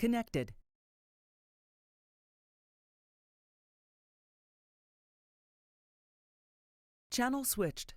connected. Channel switched.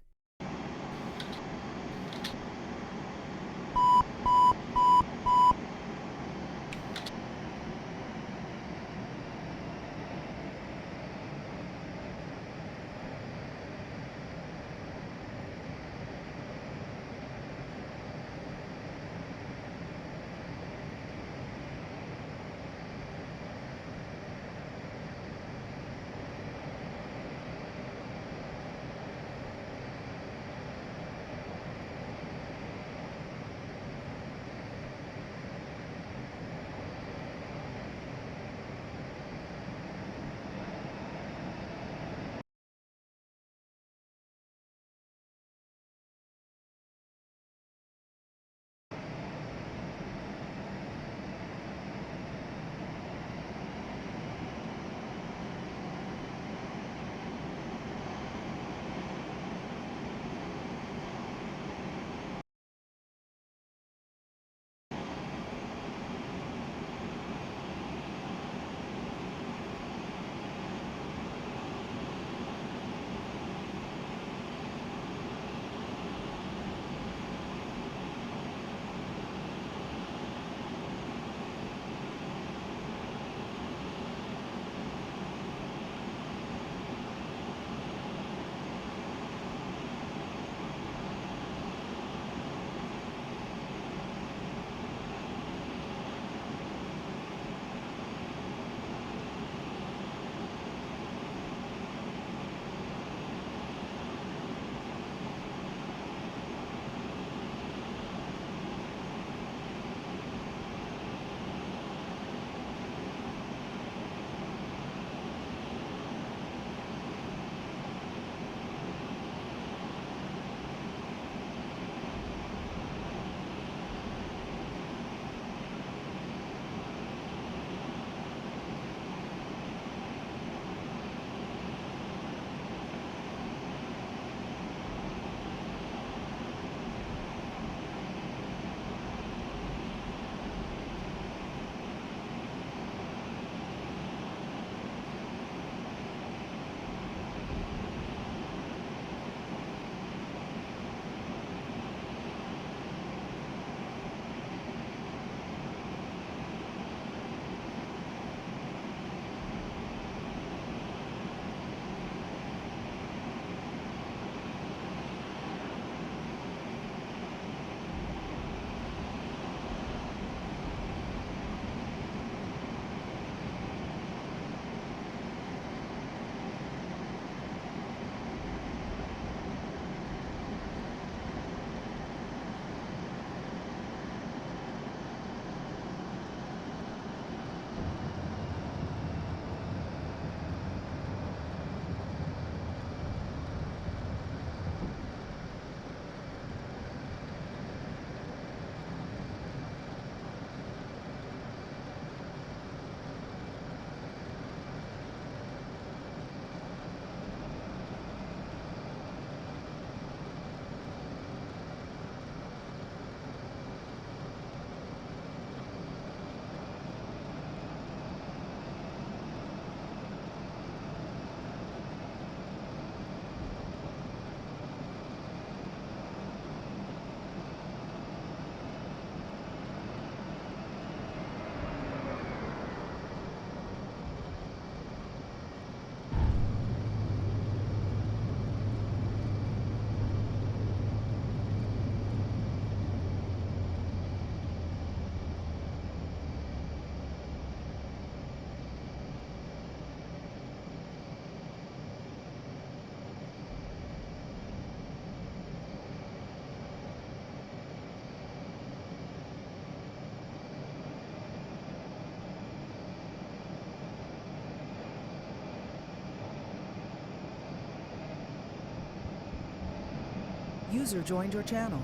User joined your channel.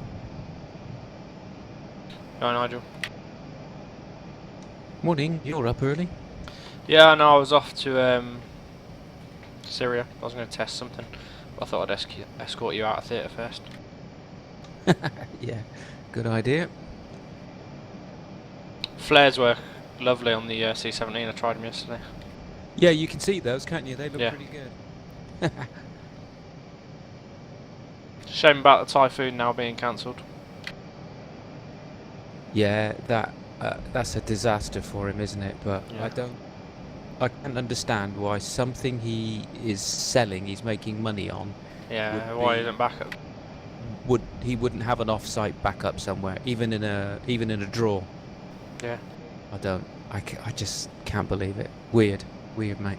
Hi Nigel. Morning, you're up early? Yeah, no, I was off to Syria. I was going to test something, but I thought I'd escort you out of theatre first. Yeah, good idea. Flares were lovely on the C17. I tried them yesterday. Yeah, you can see those, can't you? They look Yeah. pretty good. Shame about the Typhoon now being cancelled. Yeah, that's a disaster for him, isn't it? But Yeah. I can't understand why something he is selling, he's making money on, Yeah, why isn't backup? he wouldn't have an off-site backup somewhere, even in a draw. Yeah. I just can't believe it. Weird, mate.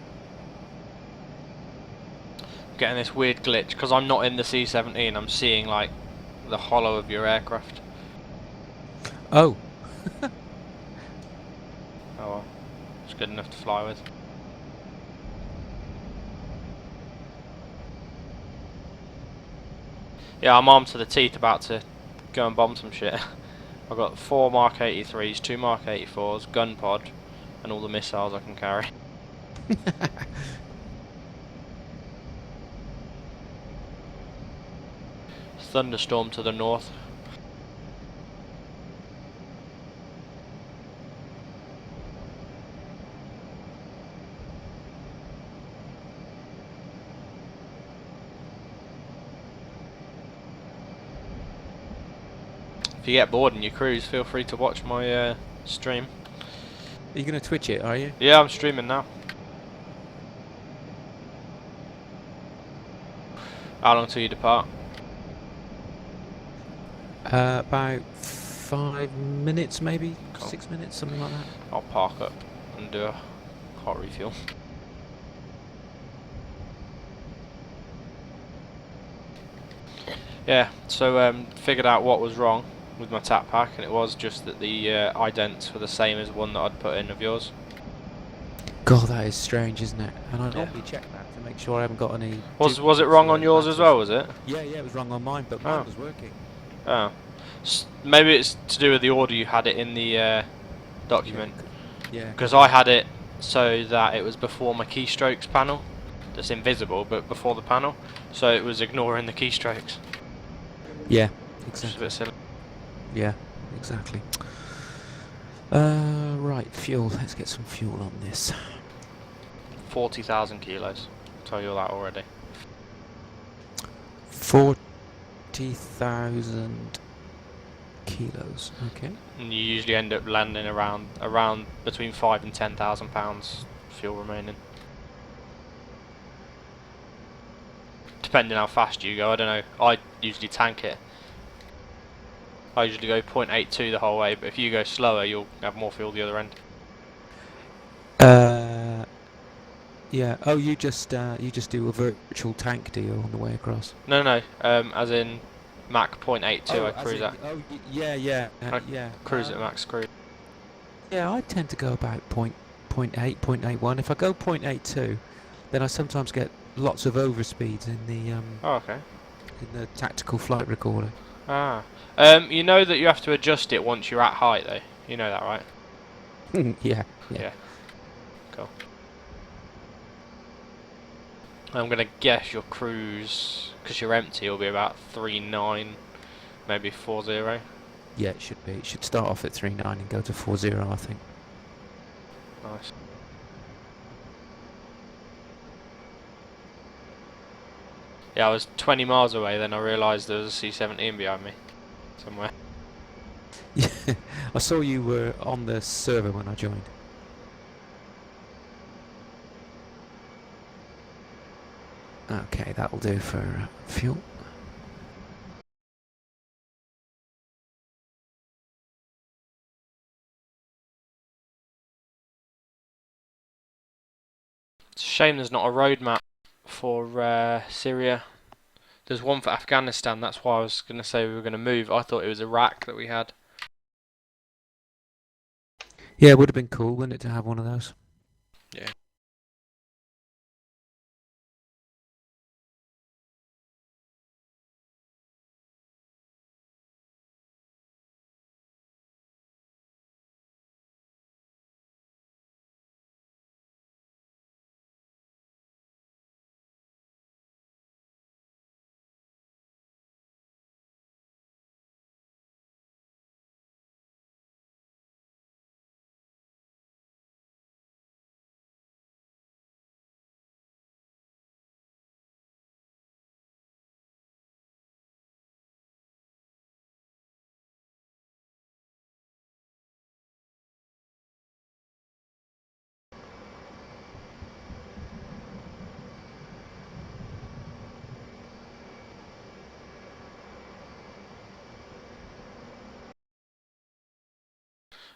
Getting this weird glitch because I'm not in the C17. I'm seeing like the hollow of your aircraft. Oh, Oh well, it's good enough to fly with. Yeah, I'm armed to the teeth, about to go and bomb some shit. I've got 4 Mark 83s, 2 Mark 84s, gun pod, and all the missiles I can carry. Thunderstorm to the north. If you get bored in your cruise, feel free to watch my stream. are you gonna Twitch it? Are you? Yeah, I'm streaming now. How long till you depart? About 5 minutes, maybe Cool. 6 minutes, something like that. I'll park up and do a hot refuel. Yeah, so figured out what was wrong with my tap pack, and it was just that the idents were the same as one that I'd put in of yours. God, that is strange, isn't it? And I Yeah. normally check that to make sure I haven't got any. Was it duplicates wrong or on yours as matters. well, was it? Yeah, it was wrong on mine, but Oh. mine was working. Oh. Maybe it's to do with the order you had it in the document. Yeah. Because I had it so that it was before my keystrokes panel. That's invisible, but before the panel. So it was ignoring the keystrokes. Yeah, Which is a exactly. bit silly. Yeah, exactly. Right, fuel. Let's get some fuel on this. 40,000 kilos. I'll tell you all that already. 40,000 kilos. Okay. And you usually end up landing around between 5 and 10,000 pounds fuel remaining. Depending how fast you go, I don't know. I usually tank it. I usually go 0.82 the whole way, but if you go slower, you'll have more fuel the other end. Yeah. Oh, you just do a virtual tank, do you, on the way across? No, as in Mach 0.82. I cruise at. Yeah. I Yeah. cruise at max cruise. Yeah, I tend to go about 0.8, 0.81. If I go 0.82, then I sometimes get lots of overspeeds in the Oh, okay. in the tactical flight recorder. Ah. You know that you have to adjust it once you're at height, though. You know that, right? Yeah. Cool. I'm gonna guess your cruise, because you're empty, will be about 3.9, maybe 4.0. Yeah, it should be. It should start off at 3.9 and go to 4.0, I think. Nice. Yeah, I was 20 miles away, then I realised there was a C-17 behind me. Somewhere. Yeah, I saw you were on the server when I joined. Okay, that'll do for fuel. It's a shame there's not a roadmap for Syria. There's one for Afghanistan, that's why I was going to say we were going to move. I thought it was Iraq that we had. Yeah, it would have been cool, wouldn't it, to have one of those? Yeah.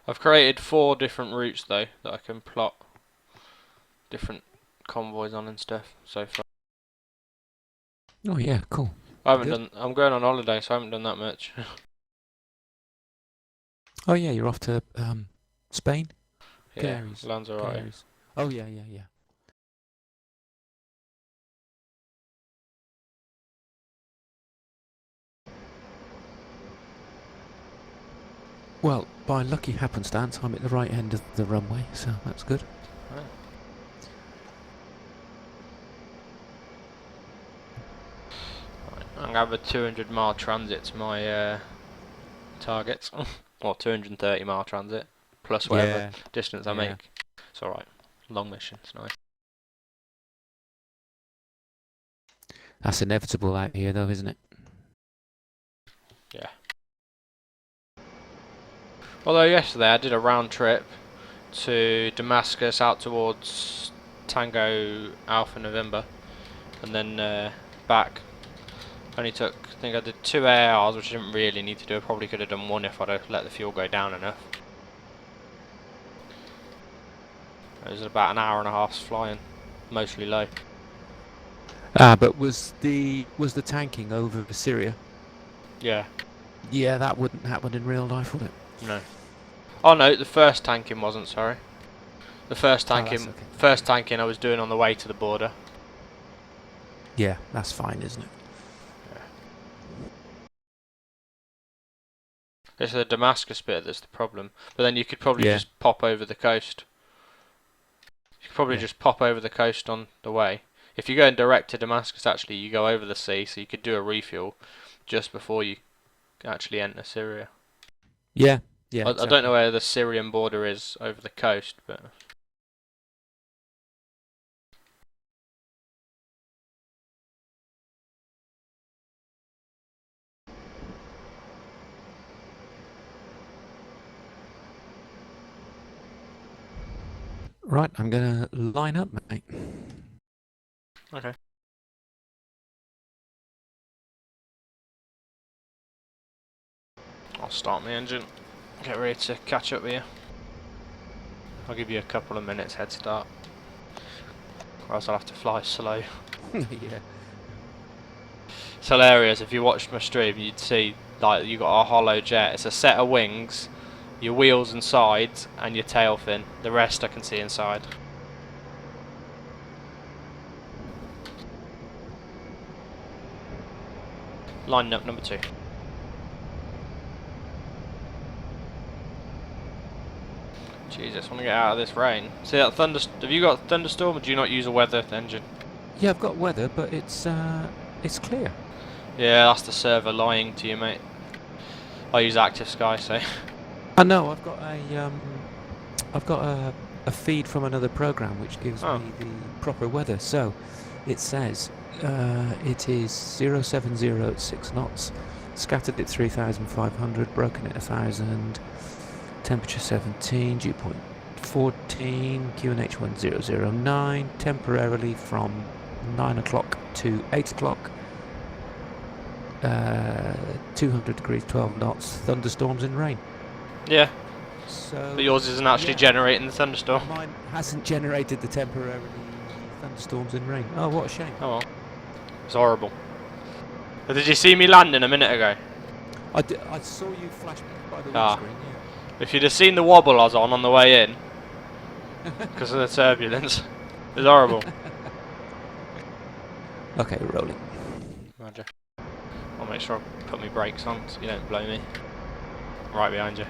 I've created 4 different routes though that I can plot different convoys on and stuff so far. Oh yeah, cool. I haven't Good. done. I'm going on holiday, so I haven't done that much. Oh yeah, you're off to Spain? Yeah, Canaries. Lanzarote. Canaries. Oh yeah, yeah, yeah. Well, by lucky happenstance, I'm at the right end of the runway, so that's good. Oh. Right, I'm gonna have a 200-mile transit to my targets, or 230-mile transit plus whatever Yeah, distance I yeah. make. It's all right. Long mission. It's nice. That's inevitable out here, though, isn't it? Yeah. Although yesterday I did a round trip to Damascus out towards Tango Alpha November, and then back. Only took, I think I did 2 ARs, which I didn't really need to do. I probably could have done 1 if I'd have let the fuel go down enough. It was about an hour and a half's flying, mostly low. Ah, but was the tanking over Syria? Yeah. Yeah, that wouldn't happen in real life, would it? No. Oh no, the first tanking wasn't. Sorry. The first Oh, tanking, that's okay. first tanking I was doing on the way to the border. Yeah, that's fine, isn't it? It's the Damascus bit that's the problem. But then you could probably Yeah. just pop over the coast. You could probably Yeah. just pop over the coast on the way. If you're going direct to Damascus, actually, you go over the sea, so you could do a refuel just before you actually enter Syria. Yeah, yeah. I don't know where the Syrian border is over the coast, but... Right, I'm gonna line up, mate. Okay. I'll start my engine. Get ready to catch up with you. I'll give you a couple of minutes head start. Or else I'll have to fly slow. Yeah. It's hilarious. If you watched my stream, you'd see like you got a hollow jet. It's a set of wings, your wheels and sides, and your tail fin. The rest I can see inside. Line up number 2. Jesus, I want to get out of this rain. See that have you got thunderstorm, or do you not use a weather engine? Yeah, I've got weather, but it's clear. Yeah, that's the server lying to you, mate. I use Active Sky, so... I know. I've got a feed from another program which gives Oh. me the proper weather. So it says it is 070 at 6 knots, scattered at 3,500, broken at 1,000, temperature 17, dew point 14, QNH 1009, temporarily from 9 o'clock to 8 o'clock. 200 degrees, 12 knots, thunderstorms and rain. Yeah, So but yours isn't actually yeah. generating the thunderstorm. Mine hasn't generated the temporarily thunderstorms and rain. Oh, what a shame. Oh well. It's horrible. But did you see me landing a minute ago? I saw you flash by the Ah. windscreen, If you'd have seen the wobble I was on the way in, because of the turbulence, it was horrible. yeah. Okay, rolling. Roger. I'll make sure I put my brakes on so you don't blow me. Right behind you.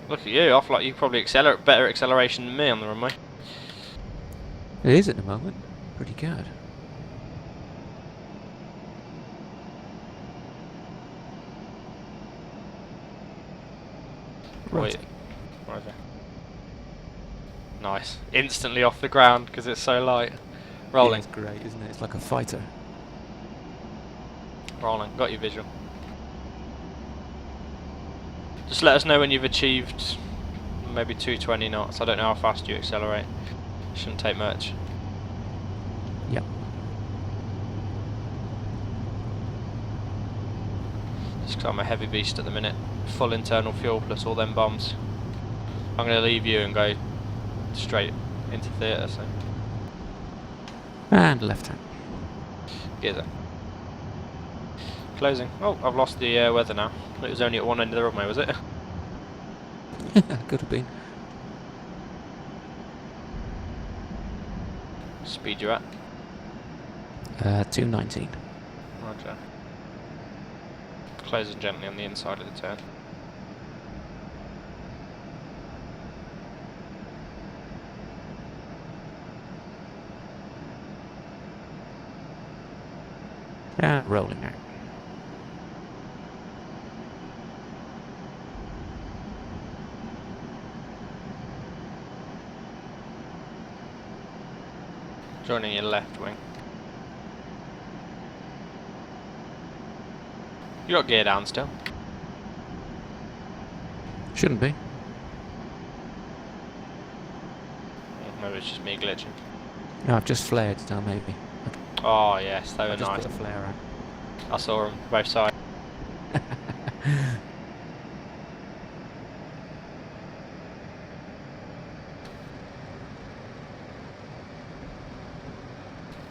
Look at you, off like you probably better acceleration than me on the runway. It is at the moment. Pretty good. Wait. Roger. Nice. Instantly off the ground because it's so light. Rolling. Yeah, it's great, isn't it? It's like a fighter. Rolling. Got your visual. Just let us know when you've achieved maybe 220 knots. I don't know how fast you accelerate. Shouldn't take much. Yep. Just So I'm a heavy beast at the minute. Full internal fuel plus all them bombs. I'm going to leave you and go straight into theatre, so. And left hand. Gears up. Closing. Oh, I've lost the weather now. It was only at one end of the runway, was it? Could have been. Speed you at? 219. Roger. Closing gently on the inside of the turn. And rolling out. Joining your left wing. You got gear down still? Shouldn't be. Or maybe it's just me glitching. No, I've just flared, so maybe. Oh yes, they were I just nice. put a flare out. I saw them both sides.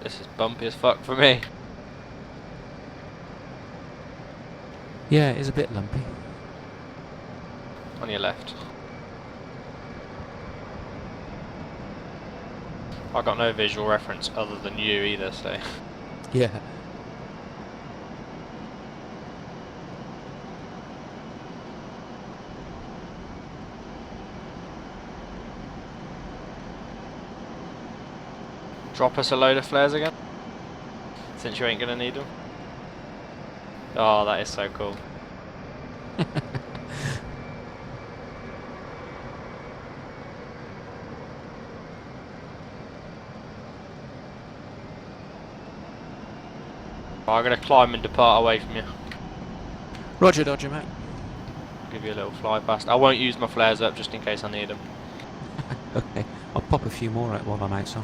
This is bumpy as fuck for me. Yeah, it is a bit lumpy. On your left. I got no visual reference other than you either, so. Yeah. Drop us a load of flares again? Since you ain't gonna need them. Oh, that is so cool. I'm gonna climb and depart away from you. Roger, Dodger, mate. Give you a little fly past. I won't use my flares up just in case I need them. Okay, I'll pop a few more out while I'm outside.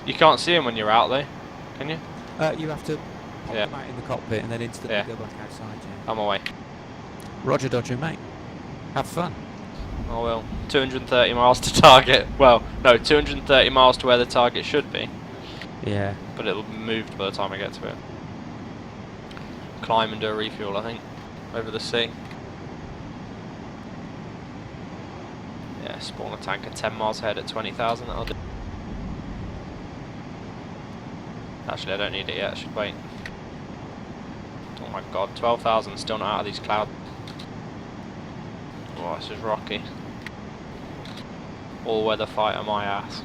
You can't see them when you're out though, can you? You have to pop Yeah. them out in the cockpit and then instantly Yeah. go back outside, yeah. I'm away. Roger, Dodger, mate. Have fun. I will. 230 miles to target. Well, no, 230 miles to where the target should be. Yeah. But it'll be moved by the time I get to it. Climb and do a refuel, I think. Over the sea. Yeah, spawn a tanker 10 miles ahead at 20,000. That'll do. Actually, I don't need it yet. I should wait. Oh my god, 12,000 still not out of these clouds. Oh, this is rocky. All weather fight on my ass.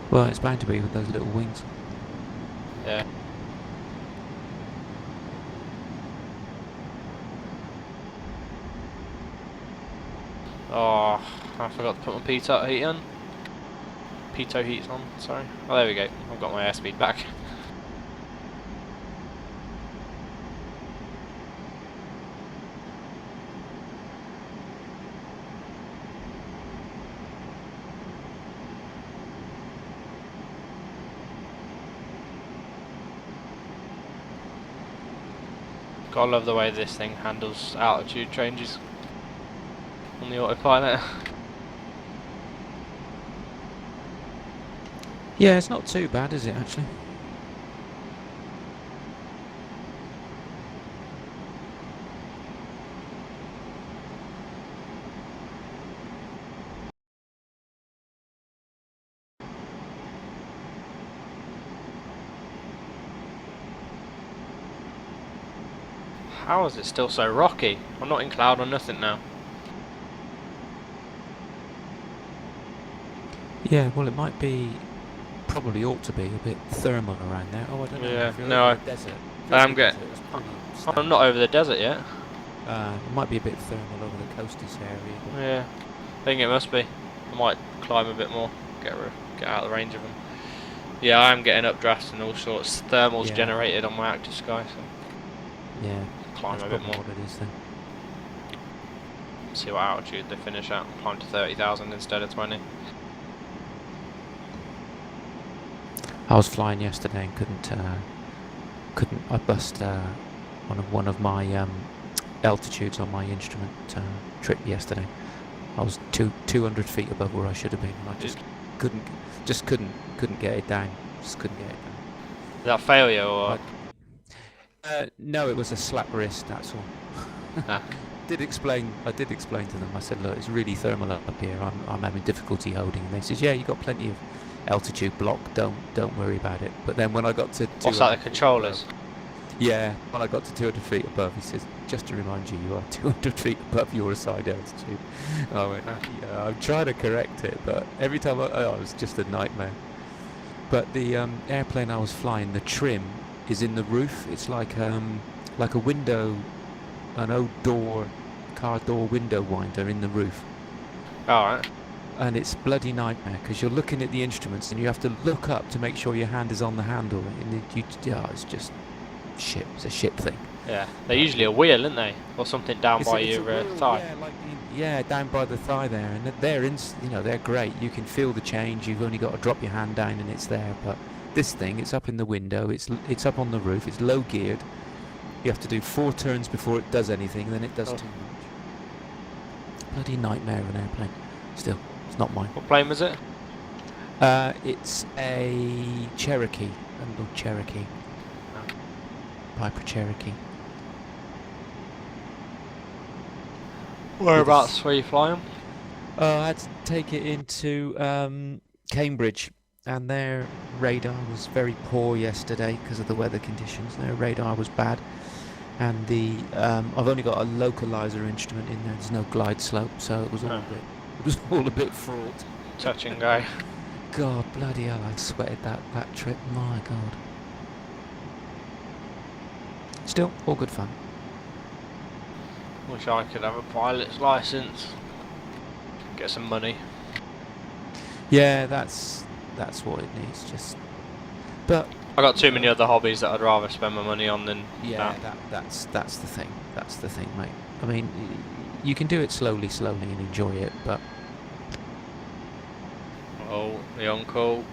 Well, it's bound to be with those little wings. Yeah. Oh, I forgot to put my pitot heat on. Pitot heat's on, sorry. Oh, there we go. I've got my airspeed back. Gotta love the way this thing handles altitude changes on the autopilot. Yeah, it's not too bad, is it, actually? How is it still so rocky? I'm not in cloud or nothing now. Yeah, well, it might be... Probably ought to be a bit thermal around there. Oh, I don't know. Yeah, If you're no, over the desert. If I you're am over the getting- desert, it's pretty I'm standard. not over the desert yet. It might be a bit thermal over the coasters area. But Yeah, I think it must be. I might climb a bit more, get out of the range of them. Yeah, I am getting updrafts and all sorts. Thermals Yeah. generated on my active sky, so yeah, climb that's a bit probably more. what it is then. See what altitude they finish at. Climb to 30,000 instead of 20. I was flying yesterday and couldn't. I bust one of my altitudes on my instrument trip yesterday. I was 200 feet above where I should have been, and I couldn't couldn't get it down. Just couldn't get it down. Is that failure or? No, it was a slap wrist. That's all. Ah. I did explain to them. I said, look, it's really thermal up here. I'm having difficulty holding. And they said, yeah, you got plenty of altitude block. Don't worry about it. But then when I got to What's that? The controllers? Yeah, when I got to 200 feet above, he says, just to remind you, you are 200 feet above your assigned altitude. And I went, yeah, I'm trying to correct it, but every time it was just a nightmare. But the airplane I was flying, the trim is in the roof. It's like a window, an old car door window winder in the roof. Alright. And it's bloody nightmare because you're looking at the instruments and you have to look up to make sure your hand is on the handle. And it's just shit. It's a shit thing. Yeah, they're usually a wheel, aren't they, or something down by your thigh. Yeah, down by the thigh there, and they're great. You can feel the change. You've only got to drop your hand down and it's there. But this thing, it's up in the window. It's up on the roof. It's low geared. You have to do 4 turns before it does anything, and then it does too much. Bloody nightmare of an airplane. Still, it's not mine. What plane was it? It's a Cherokee, a little Cherokee. Piper Cherokee. Whereabouts were you flying? I had to take it into Cambridge, and their radar was very poor yesterday because of the weather conditions. Their radar was bad, and I've only got a localizer instrument in there. There's no glide slope, so it was all a bit fraught. Touch and go. God bloody hell! I sweated that trip. My God. Still, all good fun. Wish I could have a pilot's license. Get some money. Yeah, that's what it needs. But I got too many other hobbies that I'd rather spend my money on than that. That's the thing. That's the thing, mate. I mean, you can do it slowly and enjoy it, but Oh, the uncle.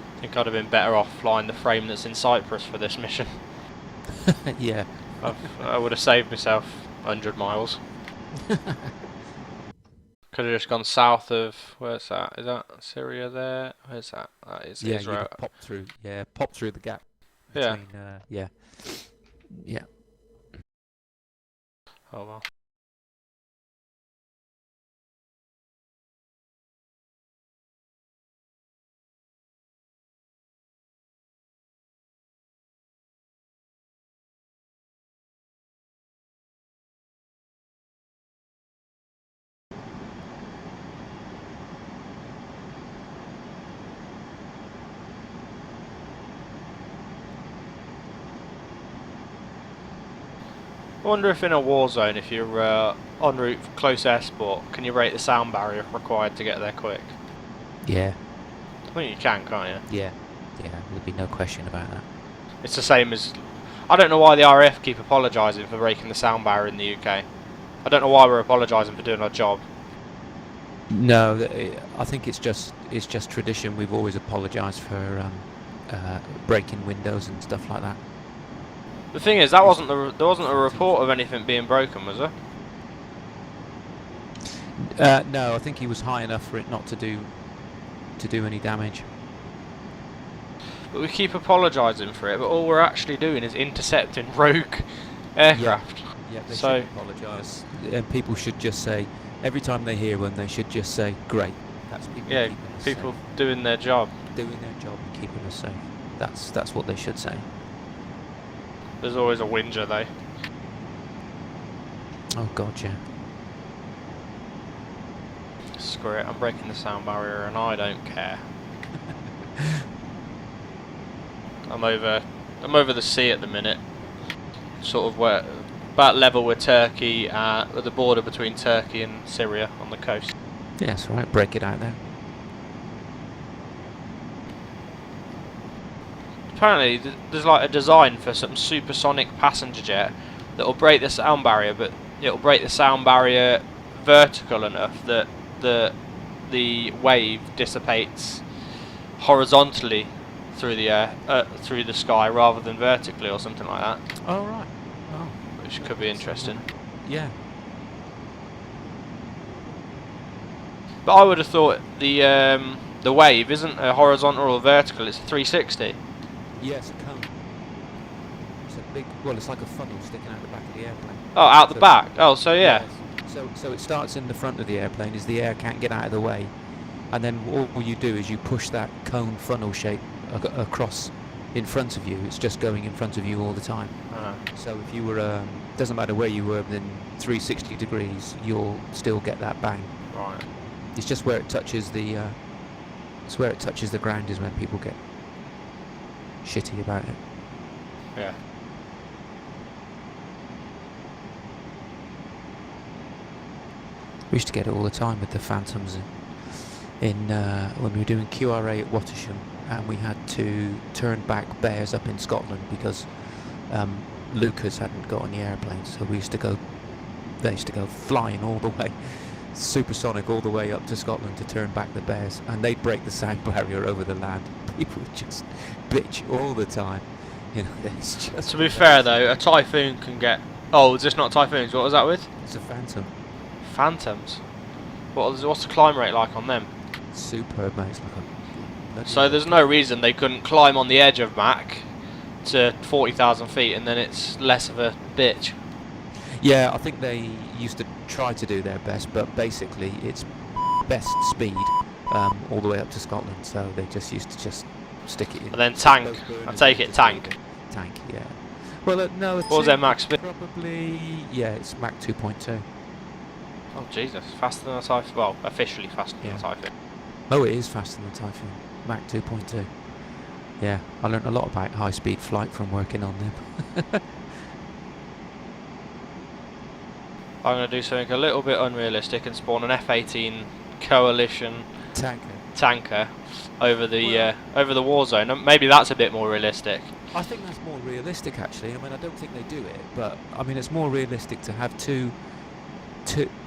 I think I'd have been better off flying the frame that's in Cyprus for this mission. yeah. I would have saved myself 100 miles. Could have just gone south of, where's that? Is that Syria there? Where's that? That is Israel. Pop through the gap. Yeah. Yeah. Oh well. I wonder if in a war zone, if you're en route for close air support, can you rate the sound barrier required to get there quick? Yeah. I think you can, can't you? Yeah. There'd be no question about that. It's the same as... I don't know why the RAF keep apologising for breaking the sound barrier in the UK. I don't know why we're apologising for doing our job. No, I think it's just tradition. We've always apologised for breaking windows and stuff like that. The thing is, there wasn't a report of anything being broken, was there? No, I think he was high enough for it not to do any damage. But we keep apologising for it, but all we're actually doing is intercepting rogue aircraft. Yeah, they should apologise. And people should just say, every time they hear one, they should just say, great. That's people keeping us people safe. doing their job. Doing their job and keeping us safe. That's what they should say. There's always a whinger, though. Oh God, yeah. Screw it, I'm breaking the sound barrier and I don't care. I'm over the sea at the minute, sort of where about level with Turkey, at the border between Turkey and Syria on the coast. Yeah, that's right. Break it out there. Apparently, there's like a design for some supersonic passenger jet that will break the sound barrier, but it'll break the sound barrier vertical enough that the wave dissipates horizontally through the air, through the sky, rather than vertically or something like that. Oh, right. Oh. Which could be interesting. Yeah. But I would have thought the wave isn't a horizontal or vertical; it's a 360. Yes, a cone. It's a big. Well, it's like a funnel sticking out the back of the airplane. Oh, out the So- back. Oh, so yeah. Yes. So it starts in the front of the airplane, as the air can't get out of the way, and then all you do is you push that cone funnel shape across in front of you. It's just going in front of you all the time. So if you were, doesn't matter where you were within 360 degrees, you'll still get that bang. Right. It's just where it touches the, it's where it touches the ground is when people get shitty about it. Yeah. We used to get it all the time with the Phantoms in when we were doing QRA at Wattisham, and we had to turn back bears up in Scotland because Lucas hadn't got on the airplane, so they used to go flying all the way, supersonic all the way up to Scotland to turn back the bears, and they'd break the sound barrier over the land. People would just bitch all the time. You know, it's just... To be fair though, a Typhoon can get... Oh, is this not Typhoons? What was that with? It's a Phantom. Phantoms. What's the climb rate like on them? Superb, mate. It's like a bloody... So there's no reason they couldn't climb on the edge of Mach to 40,000 feet and then it's less of a bitch. Yeah, I think they used to try to do their best, but basically it's best speed all the way up to Scotland, so they just used to just stick it in. And then tank. I take it tank. Tank, yeah. Well, no. What was their max speed? Probably, yeah, it's Mach 2.2. Oh Jesus, faster than a Typhoon. Well, officially faster than Yeah. a Typhoon. Oh, it is faster than Typhoon. Mach 2.2. Yeah, I learnt a lot about high-speed flight from working on them. I'm going to do something a little bit unrealistic and spawn an F-18 coalition tanker over the war zone. And maybe that's a bit more realistic. I think that's more realistic, actually. I mean, I don't think they do it, but I mean, it's more realistic to have to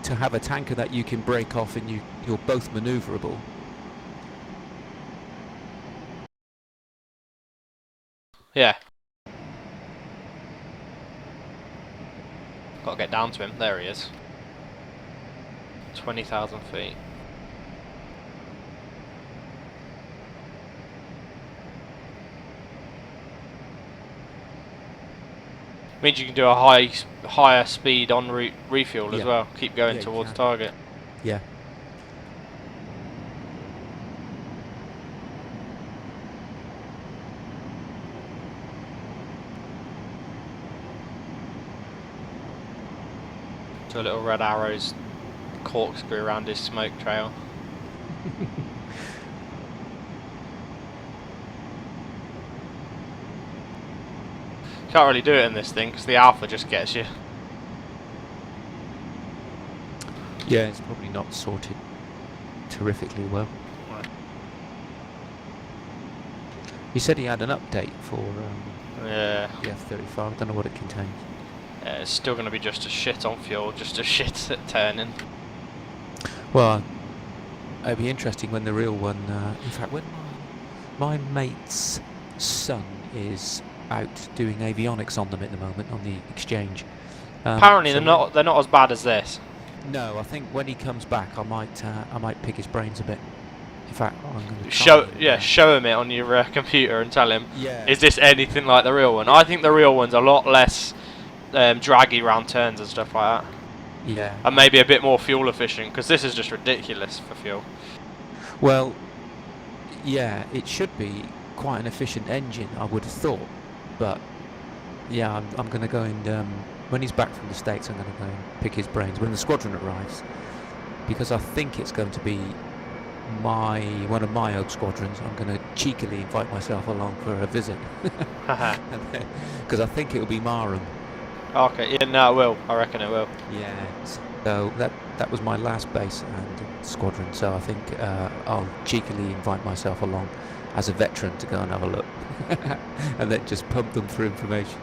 have a tanker that you can break off and you're both manoeuvrable. Yeah. Got to get down to him. There he is. 20,000 feet. Means you can do a higher speed en route refuel as Yeah. well. Keep going Yeah, you towards can. target. Yeah. Two little red arrows corkscrew around his smoke trail. Can't really do it in this thing because the alpha just gets you. Yeah, it's probably not sorted terrifically well. Right. He said he had an update for Yeah. the F35. I don't know what it contains. It's still going to be just a shit on fuel, just a shit at turning. Well, it'd be interesting when the real one. In fact, when my mate's son is out doing avionics on them at the moment on the exchange. Apparently so they're not as bad as this. No, I think when he comes back, I might pick his brains a bit. In fact, I'm going to Show him it on your computer and tell him, Yeah. is this anything like the real one? I think the real one's a lot less draggy round turns and stuff like that. Yeah. And maybe a bit more fuel efficient, because this is just ridiculous for fuel. Well, yeah, it should be quite an efficient engine, I would have thought. But yeah, I'm going to go and when he's back from the States, I'm going to go and pick his brains when the squadron arrives, because I think it's going to be one of my old squadrons, I'm going to cheekily invite myself along for a visit. Haha. Because I think it'll be Marham. Okay, yeah, no, it will. I reckon it will. Yeah. So that was my last base and squadron. So I think I'll cheekily invite myself along as a veteran to go and have a look, and then just pump them for information.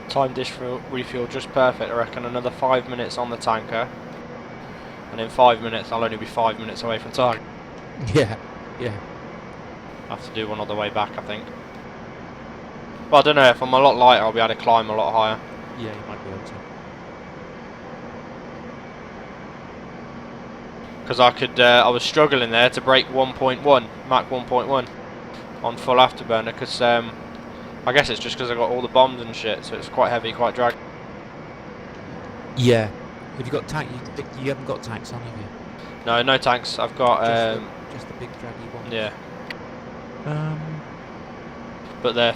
Timed this refuel just perfect, I reckon. Another 5 minutes on the tanker, and in 5 minutes I'll only be 5 minutes away from target. Yeah. Yeah. I have to do one on the way back, I think. Well, I don't know, if I'm a lot lighter I'll be able to climb a lot higher. Yeah, you might be able to. Because I was struggling there to break 1.1, Mach 1.1 on full afterburner, because I guess it's just because I got all the bombs and shit, so it's quite heavy, quite draggy. Yeah. Have you got tank? You haven't got tanks on, have you? No, no tanks. I've got just the big draggy ones. yeah. But they're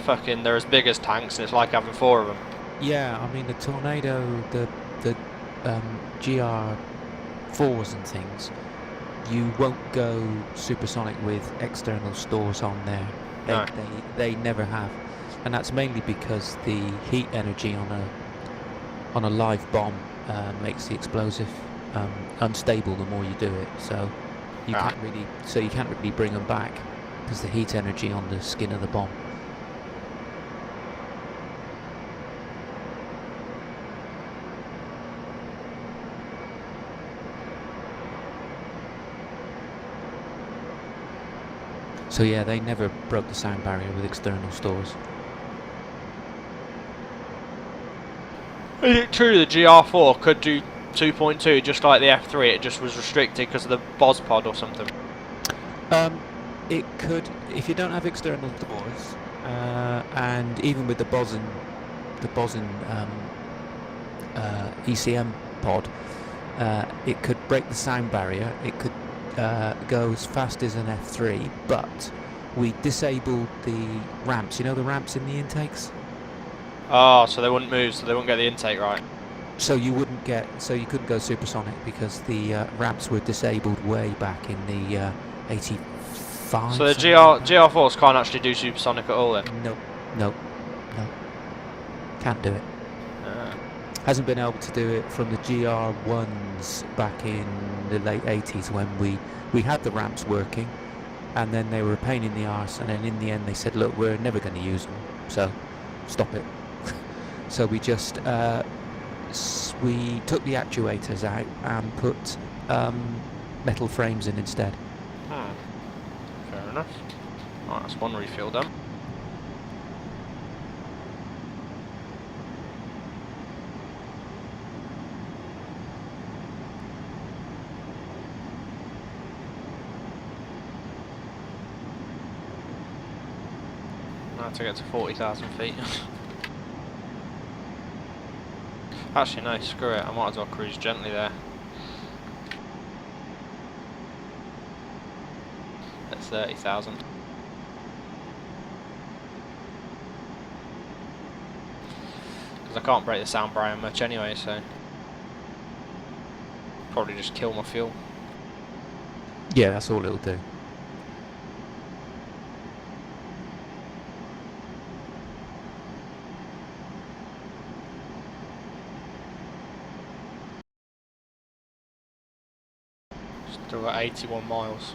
as big as tanks, and it's like having 4 of them. yeah, I mean the Tornado, the GR4s and things, you won't go supersonic with external stores on there. No. They never have, and that's mainly because the heat energy on a live bomb makes the explosive unstable the more you do it. So you can't really bring them back because the heat energy on the skin of the bomb. So yeah, they never broke the sound barrier with external stores. Is it true the GR4 could do 2.2 just like the F3? It just was restricted because of the BOS pod or something. It could, if you don't have external doors, and even with the Boson ECM pod, it could break the sound barrier. It could go as fast as an F3, but we disabled the ramps. You know the ramps in the intakes? Oh, so they wouldn't move, so they wouldn't get the intake right. So you couldn't go supersonic because the ramps were disabled way back in the 85. So the GR4s can't actually do supersonic at all then? No. Can't do it. Hasn't been able to do it from the GR1s back in the late 80s when we had the ramps working, and then they were a pain in the arse, and then in the end they said, look, we're never going to use them, so stop it. So we just we took the actuators out and put metal frames in instead. Fair enough. Right, that's one refuel done. Now to get to 40,000 feet. Actually no, screw it, I might as well cruise gently there. That's 30,000. because I can't brake the sound barrier much anyway, so probably just kill my fuel. Yeah, that's all it'll do. Still got 81 miles.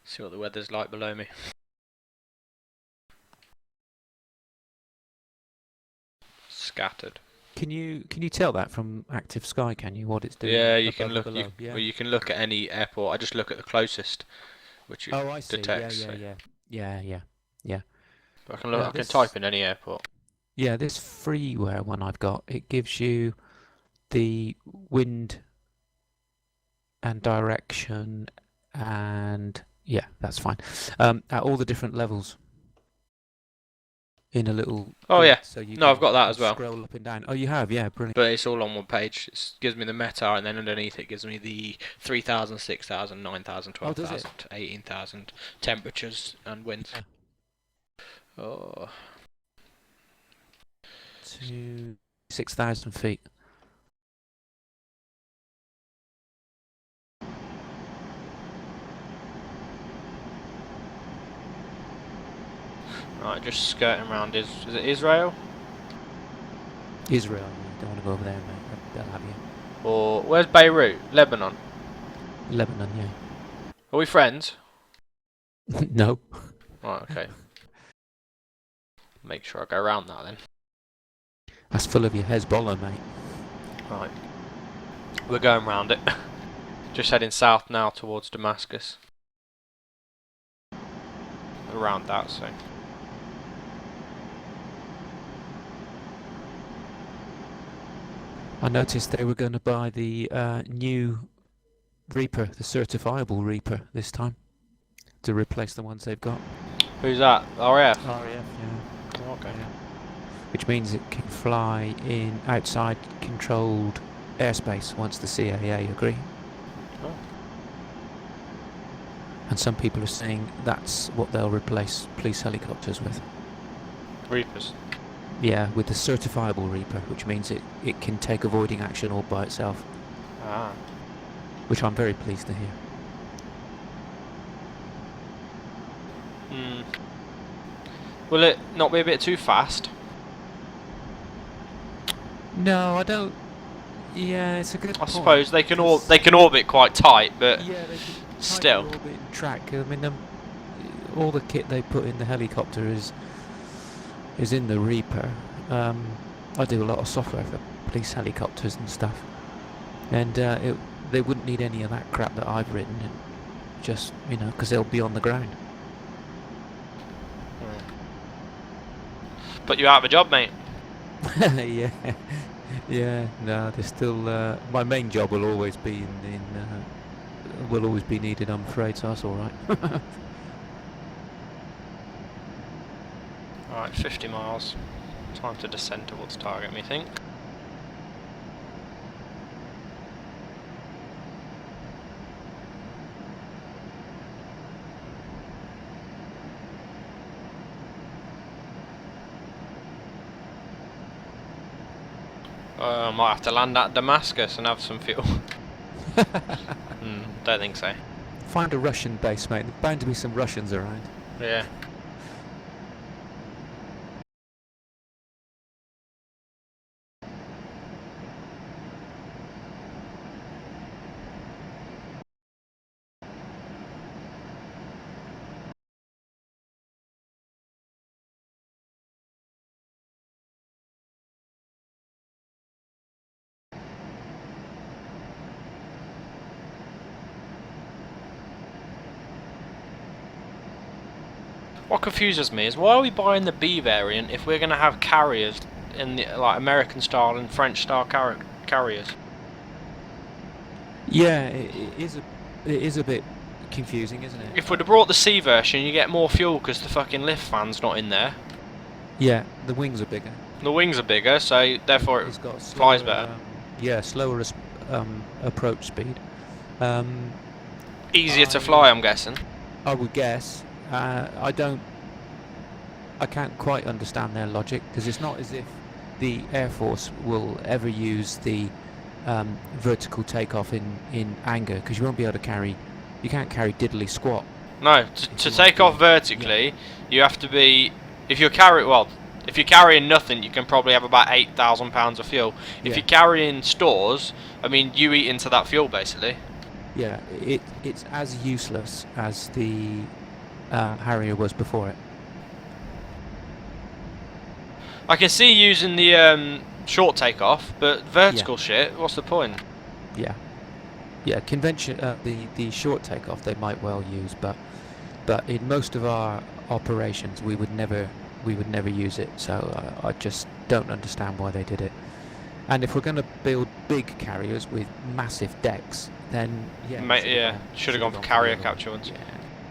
See what the weather's like below me. Scattered. Can you tell that from active sky? Can you what it's doing? Yeah, you above can and look. below? Yeah. Well, you can look at any airport. I just look at the closest, which it Oh, I see. Yeah, detects. yeah, So. yeah, yeah, yeah, yeah. But I can look. I can This type in any airport. Yeah, this freeware one I've got, it gives you the wind and direction, and yeah, that's fine. At all the different levels in a little Oh grid, yeah. so you No, I've can got that as well. scroll up and down. Oh, you have, yeah, brilliant. But it's all on one page. It gives me the meta, and then underneath it gives me the 3,000, 6,000, 9,000, Oh, does it? 12,000, 18,000 temperatures and winds. Yeah. Oh. To 6,000 feet. Right, just skirting around. Is it Israel? Israel, you don't want to go over there, mate. They'll have you. Or where's Beirut? Lebanon. Lebanon, yeah. Are we friends? No. Right, okay. Make sure I go around that then. That's full of your Hezbollah, mate. Right. We're going round it. Just heading south now towards Damascus. Around that, so. I noticed they were going to buy the new Reaper, the certifiable Reaper, this time to replace the ones they've got. Who's that? RAF? RAF, yeah. Oh, okay. Yeah. Which means it can fly in outside controlled airspace once the CAA agree. Oh. And some people are saying that's what they'll replace police helicopters with. Reapers. Yeah, with the certifiable Reaper, which means it can take avoiding action all by itself, Ah. which I'm very pleased to hear. Hmm. Will it not be a bit too fast? No, I don't. Yeah, it's a good I point. suppose they can orbit quite tight, but Yeah, they can still. orbit and track. I mean, all the kit they put in the helicopter is in the Reaper. I do a lot of software for police helicopters and stuff, and they wouldn't need any of that crap that I've written. Just because they'll be on the ground. But you out of a job, mate. Yeah, yeah. No, there's still. My main job will always be will always be needed. I'm afraid, so that's all right. Alright, 50 miles. Time to descend towards target, me think. I might have to land at Damascus and have some fuel. Don't think so. Find a Russian base, mate. There's bound to be some Russians around. Yeah. What confuses me is why are we buying the B variant if we're going to have carriers in the like American style and French style carriers? Yeah, it is a bit confusing, isn't it? If we'd have brought the C version, you get more fuel because the fucking lift fan's not in there. Yeah, the wings are bigger. The wings are bigger, so therefore It's got flies slower, better. yeah, slower approach speed. Easier to fly, I'm guessing. I would guess. I can't quite understand their logic, because it's not as if the Air Force will ever use the vertical takeoff in anger, because you won't be able to carry. You can't carry diddly squat. No, to take off vertically, you have to be. If you're carrying nothing, you can probably have about 8,000 pounds of fuel. If you're carrying stores, I mean, you eat into that fuel basically. Yeah, it's as useless as the Harrier was before it. I can see using the short takeoff, but vertical shit, what's the point? Yeah, yeah. Convention, the short takeoff they might well use, but in most of our operations we would never use it. So I just don't understand why they did it. And if we're going to build big carriers with massive decks, then should have gone for carrier capture ones. Yeah,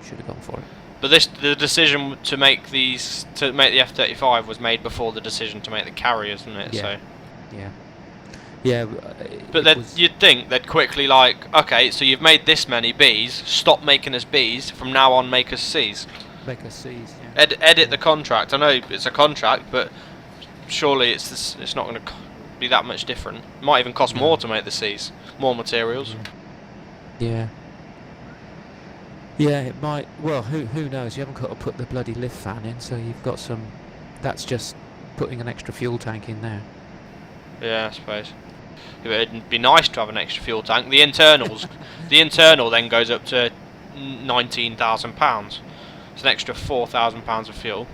should have gone for it. But the decision to make the F35 was made before the decision to make the carriers, wasn't it? Yeah. So. Yeah. But then you'd think they'd quickly okay, so you've made this many Bs, stop making us Bs, from now on make us Cs. Make us Cs, yeah. Edit the contract. I know it's a contract, but surely it's not going to be that much different. It might even cost more to make the Cs, more materials. Yeah. Yeah, it might. Well, who knows? You haven't got to put the bloody lift fan in, so you've got some. That's just putting an extra fuel tank in there. Yeah, I suppose. It'd be nice to have an extra fuel tank. The internal then goes up to £19,000. It's an extra £4,000 of fuel.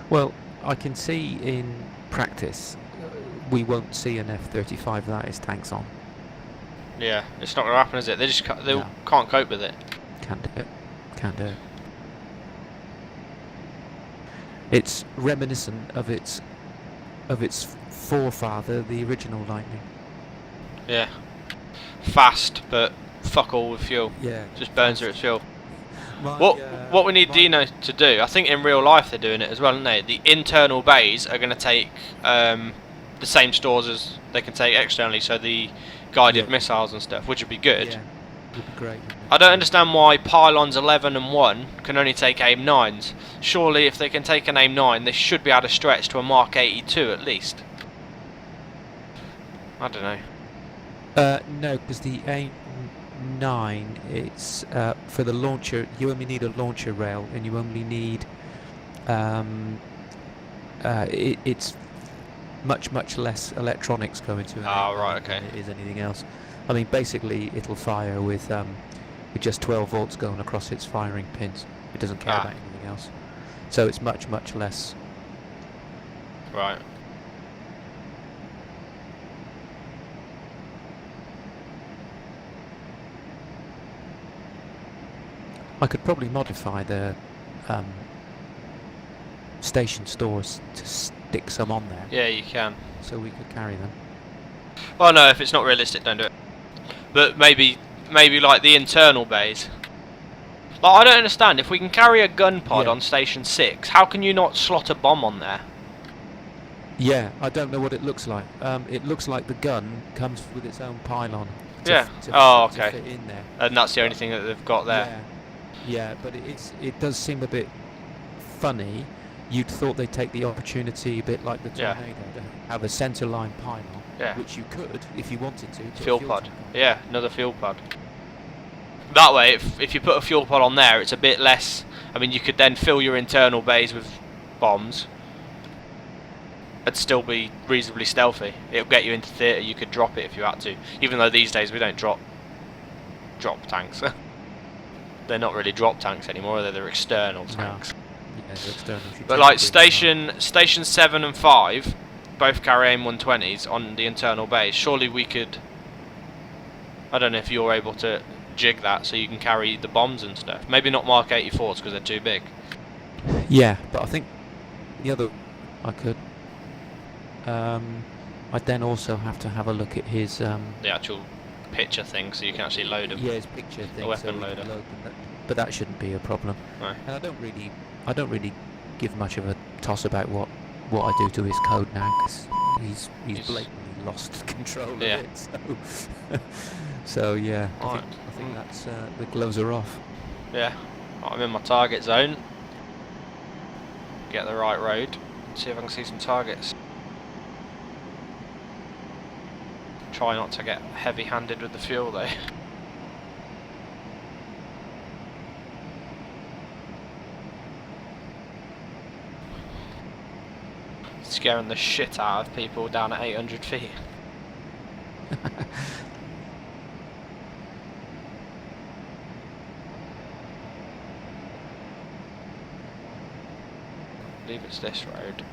Well, I can see in practice we won't see an F35 that is tanks on. Yeah, it's not going to happen, is it? They just can't cope with it. Can't do it. It's reminiscent of its forefather, the original Lightning. Yeah. Fast, but fuck all with fuel. Yeah. Just burns through its fuel. What we need Dino to do, I think in real life they're doing it as well, aren't they? The internal bays are going to take the same stores as they can take externally, so the guided missiles and stuff, which would be good. Yeah, would be great. I don't understand why pylons 11 and 1 can only take AIM-9s. Surely if they can take an AIM-9, they should be able to stretch to a Mark 82 at least. I don't know. No, because the AIM-9, it's for the launcher. You only need a launcher rail, and you only need. It's much less electronics going to it. Right, okay. Than it is anything else. I mean, basically, it'll fire with just 12 volts going across its firing pins. It doesn't care about anything else. So it's much less. Right. I could probably modify the station stores to stick some on there. Yeah, you can. So we could carry them. Well, no, if it's not realistic, don't do it. But maybe like the internal bays. Like, I don't understand. If we can carry a gun pod on Station 6, how can you not slot a bomb on there? Yeah, I don't know what it looks like. It looks like the gun comes with its own pylon. Okay. To fit in there. And that's the only thing that they've got there. Yeah, but it does seem a bit funny. You'd thought they'd take the opportunity, a bit like the Tornado, to have a centre line pylon, which you could, if you wanted to. Fuel pod. Yeah, another fuel pod. That way, if you put a fuel pod on there, it's a bit less. I mean, you could then fill your internal bays with bombs. It'd still be reasonably stealthy. It'll get you into theatre. You could drop it if you had to. Even though these days we don't drop tanks. They're not really drop tanks anymore, are they? They're external tanks. Yeah, they're external. But like station 7 and 5 both carry AIM-120s on the internal base. Surely we could. I don't know if you're able to jig that so you can carry the bombs and stuff. Maybe not Mark 84s because they're too big. Yeah, but I think the other I could. I'd then also have to have a look at his The actual picture thing, so you can actually load them. yeah, his picture thing, The weapon so we loader. can load them. But that shouldn't be a problem. No. And I don't really give much of a toss about what I do to his code now, because he's blatantly lost control of it. So yeah, Right. I think that's the gloves are off. Yeah, I'm in my target zone. Get the right road. See if I can see some targets. Try not to get heavy-handed with the fuel though. Scaring the shit out of people down at 800 feet. I believe it's this road.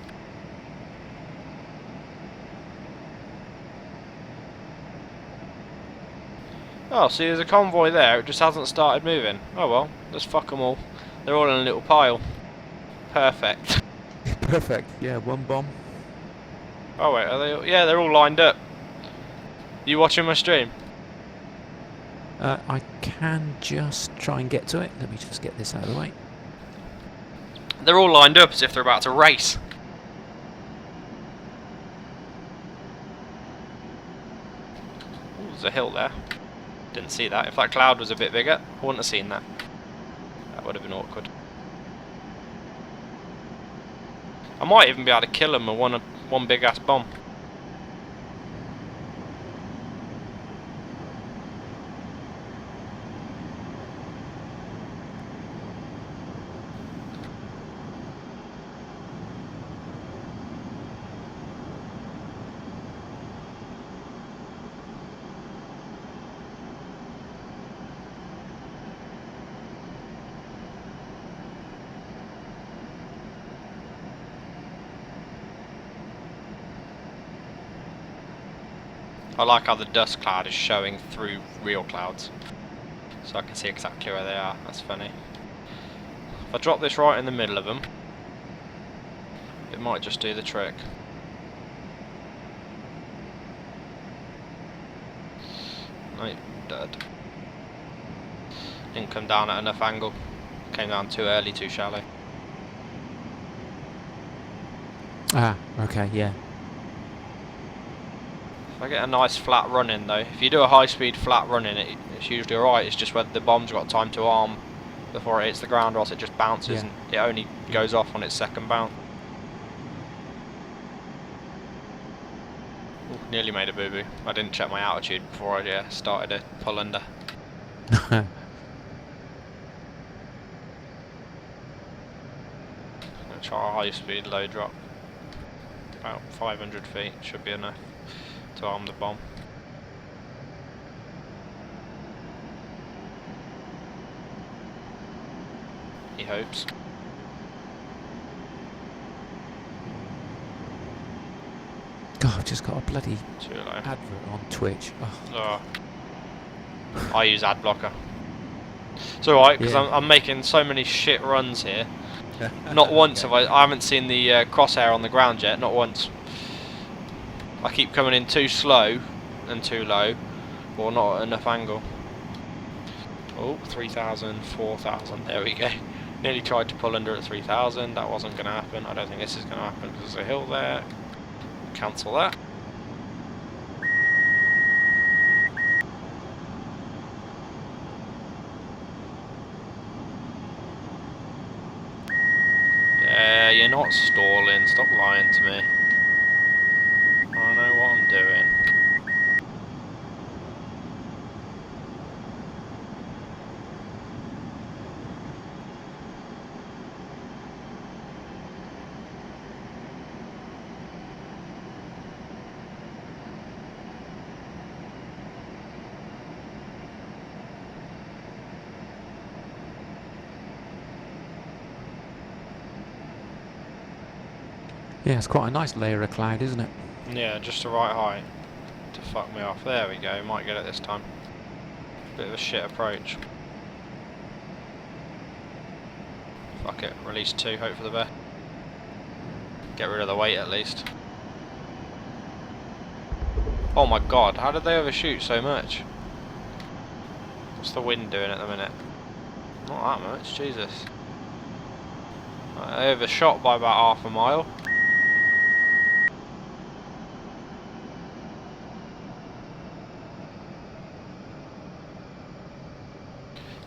Oh, see, there's a convoy there. It just hasn't started moving. Oh well, let's fuck them all. They're all in a little pile. Perfect. Perfect. Yeah, one bomb. Oh wait, are they? Yeah, they're all lined up. You watching my stream? I can just try and get to it. Let me just get this out of the way. They're all lined up as if they're about to race. Ooh, there's a hill there. Didn't see that. If that cloud was a bit bigger, I wouldn't have seen that. That would have been awkward. I might even be able to kill them with one big ass bomb. I like how the dust cloud is showing through real clouds, so I can see exactly where they are. That's funny. If I drop this right in the middle of them, it might just do the trick. Nope, dead. Didn't come down at enough angle. Came down too early, too shallow. Ah, okay, yeah. If I get a nice flat run in though, if you do a high speed flat run in it's usually alright. It's just whether the bomb's got time to arm before it hits the ground, or else it just bounces and it only goes off on its second bounce. Ooh, nearly made a boo-boo. I didn't check my altitude before I started to pull under. I'm going to try a high speed low drop. About 500 feet should be enough to arm the bomb. He hopes. God, I've just got a bloody Too low. advert on Twitch. Oh. Oh. I use ad blocker. It's alright, because I'm making so many shit runs here. Not once have I haven't seen the crosshair on the ground yet, not once. I keep coming in too slow and too low, or not at enough angle. Oh, 3,000, 4,000, there we go. Nearly tried to pull under at 3,000, that wasn't going to happen. I don't think this is going to happen because there's a hill there. Cancel that. Yeah, you're not stalling, stop lying to me. I know what I'm doing. Yeah, it's quite a nice layer of cloud, isn't it? Yeah, just the right height to fuck me off. There we go, might get it this time. Bit of a shit approach. Fuck it, release 2, hope for the best. Get rid of the weight at least. Oh my god, how did they overshoot so much? What's the wind doing at the minute? Not that much, Jesus. I overshot by about half a mile.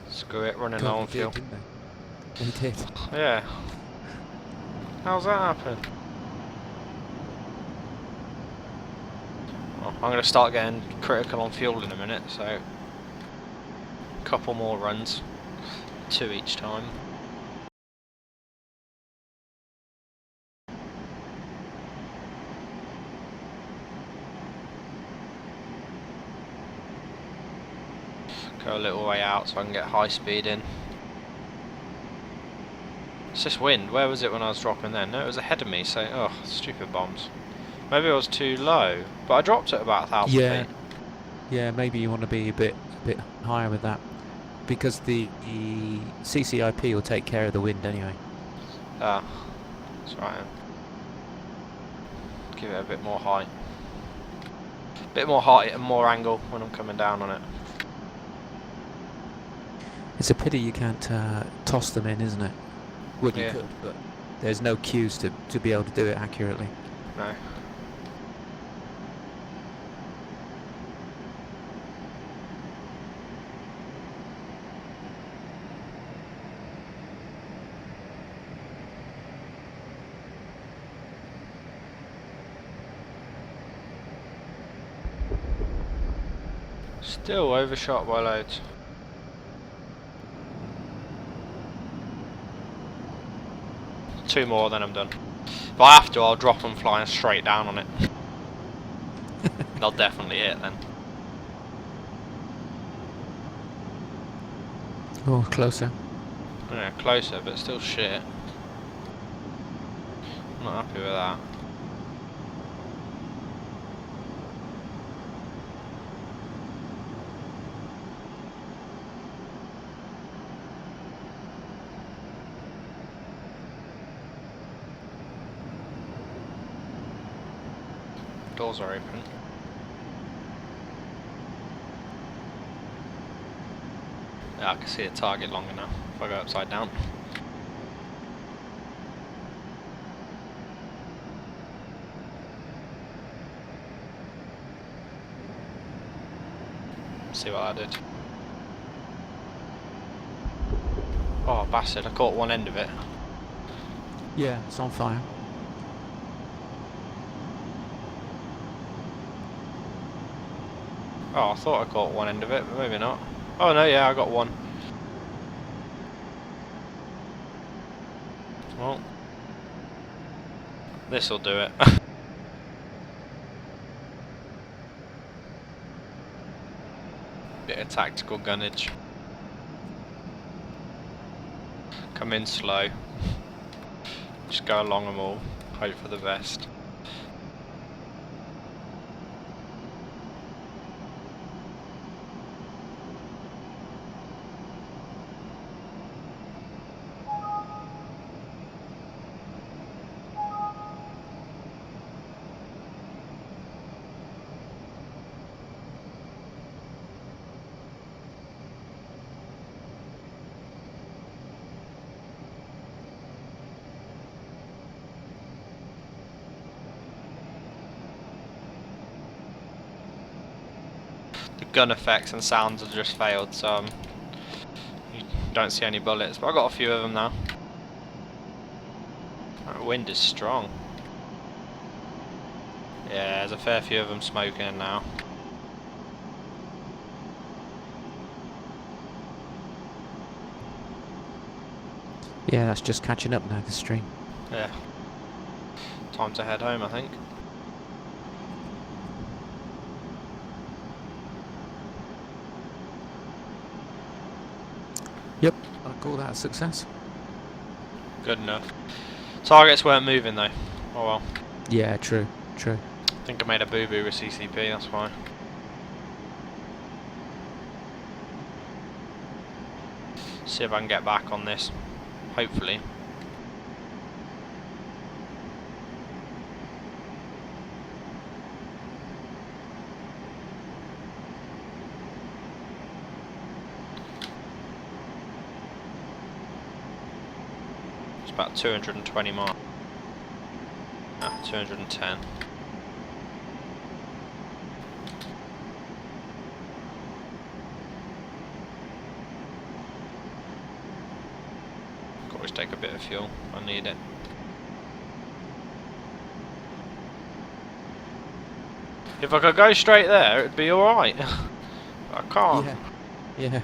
Screw it, running low on fuel. Didn't they? They did. Yeah. How's that happen? Well, I'm going to start getting critical on fuel in a minute, so a couple more runs, 2 each time. Go a little way out so I can get high speed in. It's this wind. Where was it when I was dropping then? No, it was ahead of me, so... oh, stupid bombs. Maybe I was too low, but I dropped at about 1,000 Yeah. feet. Yeah, maybe you want to be a bit higher with that, because the CCIP will take care of the wind anyway. Ah, that's right. Give it a bit more height. Bit more height and more angle when I'm coming down on it. It's a pity you can't toss them in, isn't it? Well, you Yeah. could, but there's no cues to be able to do it accurately. No. Still overshot by loads. Two more, then I'm done. If I have to, I'll drop them flying straight down on it. They'll definitely hit then. Oh, closer. Yeah, closer, but still shit. I'm not happy with that. Doors are open. Yeah, I can see the target long enough if I go upside down. See what I did. Oh, bastard, I caught one end of it. Yeah, it's on fire. Oh, I thought I caught one end of it, but maybe not. Oh no, yeah, I got one. Well, this'll do it. Bit of tactical gunnage. Come in slow. Just go along them all. Hope for the best. The gun effects and sounds have just failed, so you don't see any bullets, but I've got a few of them now. That wind is strong. Yeah, there's a fair few of them smoking now. Yeah, that's just catching up now, the stream. Yeah. Time to head home, I think. Yep, I'll call that a success. Good enough. Targets weren't moving though. Oh well. Yeah, true. I think I made a boo-boo with CCP, that's why. See if I can get back on this. hopefully. It's about 220 miles. 210. Always take a bit of fuel. I need it. If I could go straight there, it'd be alright. I can't. Yeah. Yeah.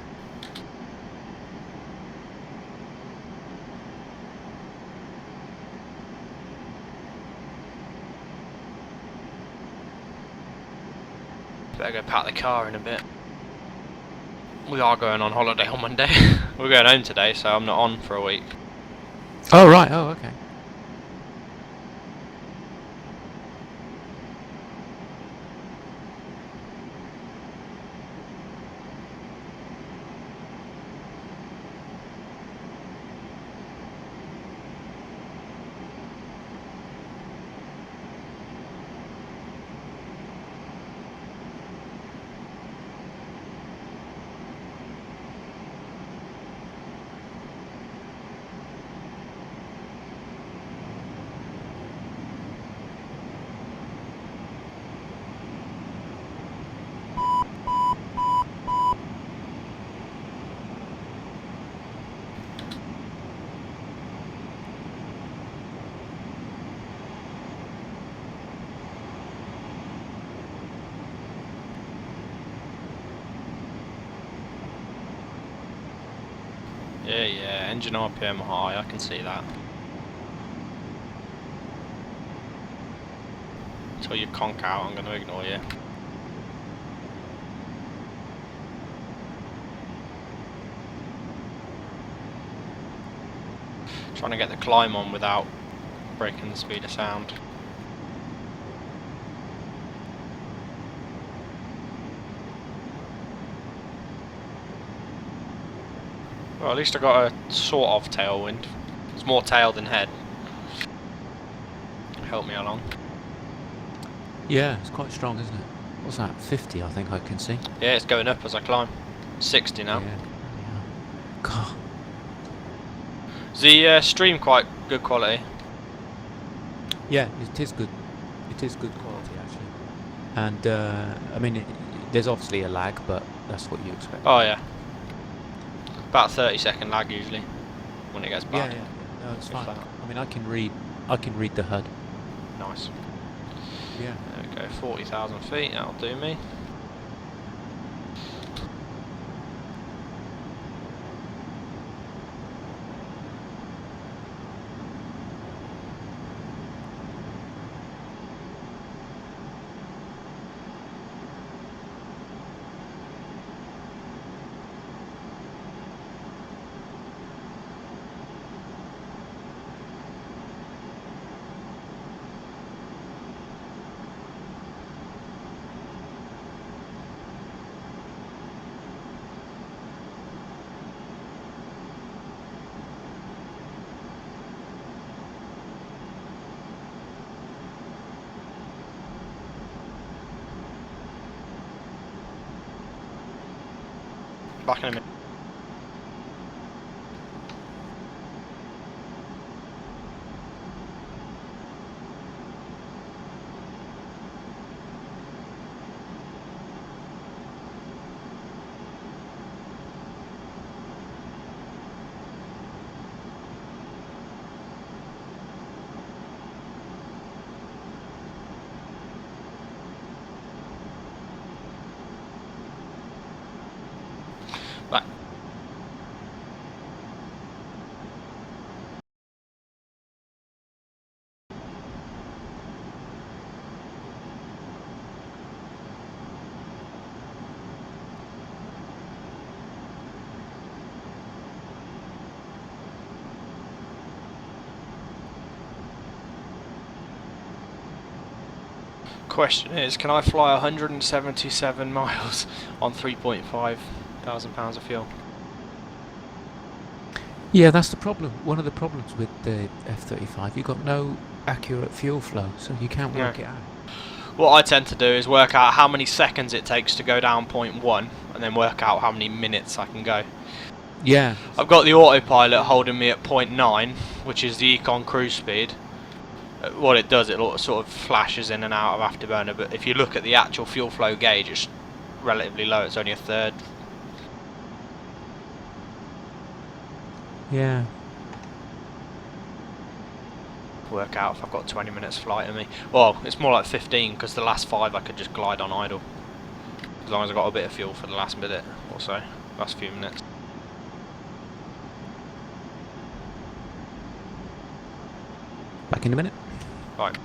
Better go pack the car in a bit. We are going on holiday on Monday. We're going home today, so I'm not on for a week. Oh, right. Oh, okay. Yeah, engine RPM high, I can see that. Until you conk out, I'm going to ignore you. Trying to get the climb on without breaking the speed of sound. Well, at least I got a sort of tailwind. It's more tail than head. Help me along. Yeah, it's quite strong, isn't it? What's that? 50, I think I can see. Yeah, it's going up as I climb. 60 now. Yeah. God. Is the stream quite good quality? Yeah, it is good. It is good quality, actually. And, I mean, there's obviously a lag, but that's what you expect. Oh yeah. About 30-second lag usually when it gets bad. Yeah. No, it's If fine. that. I mean, I can read the HUD. Nice. Yeah. There we go, 40,000 feet, that'll do me. Back in a minute. Back. Question is, can I fly 177 miles on 3.5 thousand pounds of fuel? Yeah, that's the problem. One of the problems with the F35, you've got no accurate fuel flow, so you can't work it out. What I tend to do is work out how many seconds it takes to go down 0.1 and then work out how many minutes I can go. Yeah. I've got the autopilot holding me at 0.9, which is the Econ cruise speed. What it does, it sort of flashes in and out of afterburner, but if you look at the actual fuel flow gauge, it's relatively low, it's only a third. Yeah. Work out if I've got 20 minutes flight in me. Well, it's more like 15 because the last 5 I could just glide on idle. As long as I got a bit of fuel for the last minute or so, last few minutes. Back in a minute. Right.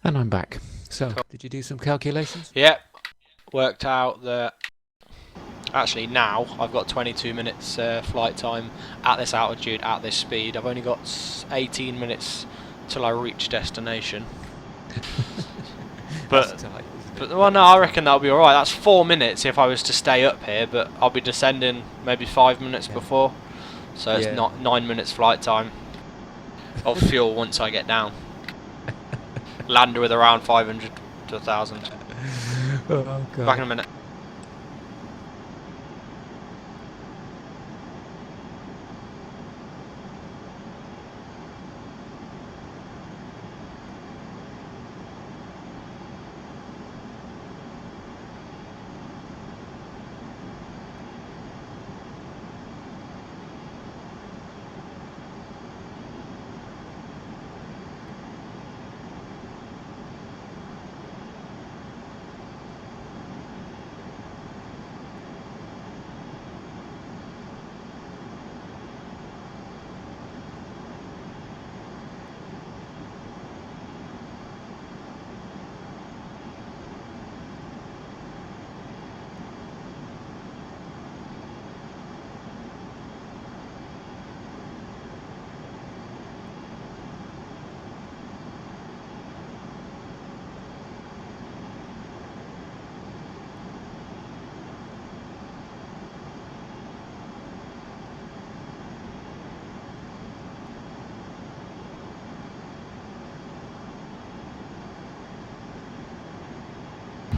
And I'm back. So, did you do some calculations? Yep. Worked out that actually now I've got 22 minutes flight time at this altitude, at this speed. I've only got 18 minutes till I reach destination. But well, no, I reckon that'll be alright. That's 4 minutes if I was to stay up here, but I'll be descending maybe 5 minutes before, so it's not 9 minutes flight time of fuel once I get down. Land with around 500 to 1,000. Oh, God. Back in a minute.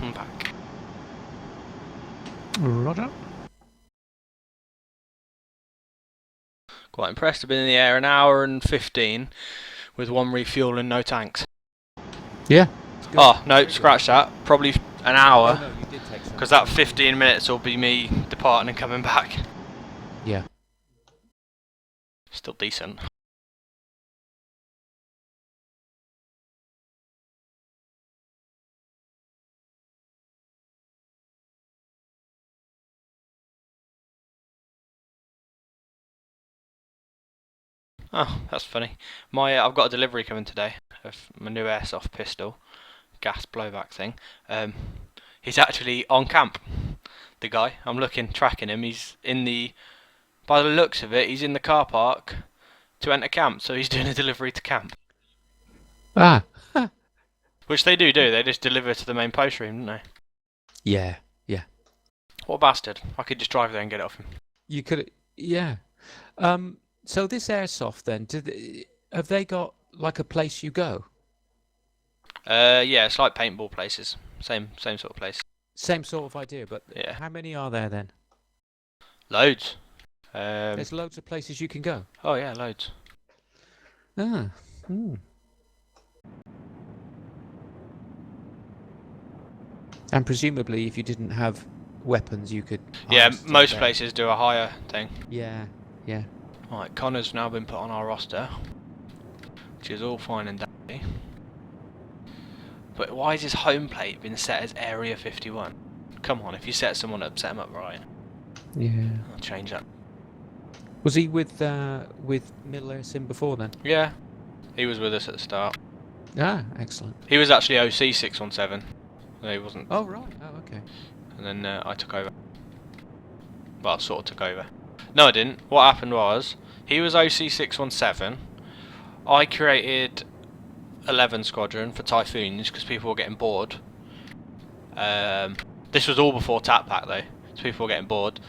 I'm back. Roger. Quite impressed. I've been in the air an hour and 15 with 1 refuel and no tanks. Yeah. Oh, no, scratch that. Probably an hour. Oh, no, you did take some. Because that 15 minutes will be me departing and coming back. Yeah. Still decent. Oh, that's funny. I've got a delivery coming today of my new airsoft pistol, gas blowback thing. He's actually on camp. The guy, I'm tracking him. He's in the, by the looks of it, he's in the car park to enter camp. So he's doing a delivery to camp, Ah. which they do. They just deliver to the main post room, don't they? Yeah. Yeah. What a bastard! I could just drive there and get it off him. You could. Yeah. So this airsoft then, have they got like a place you go? Yeah, it's like paintball places. Same sort of place. Same sort of idea, but Yeah. how many are there then? Loads. There's loads of places you can go. Oh yeah, loads. Ah. And presumably, if you didn't have weapons, you could. Yeah, hire stuff most there. places do a hire thing. Yeah. Yeah. Right, Connor's now been put on our roster, which is all fine and dandy. But why has his home plate been set as Area 51? Come on, if you set someone up, set them up right. Yeah. I'll change that. Was he with Miller Sim before then? Yeah, he was with us at the start. Ah, excellent. He was actually OC 617. No, he wasn't. Oh right. Oh okay. And then I took over. Well, sort of took over. No, I didn't. What happened was, he was OC 617. I created 11 Squadron for Typhoons because people were getting bored. This was all before Tap Pack though, so people were getting bored.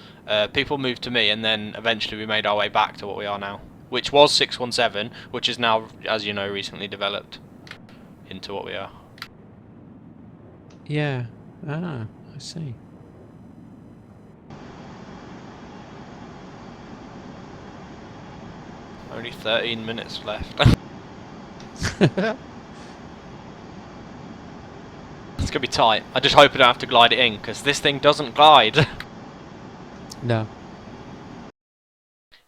People moved to me, and then eventually we made our way back to what we are now, which was 617, which is now, as you know, recently developed into what we are. Yeah. Ah, I see. Only 13 minutes left. It's gonna be tight. I just hope I don't have to glide it in, because this thing doesn't glide. No.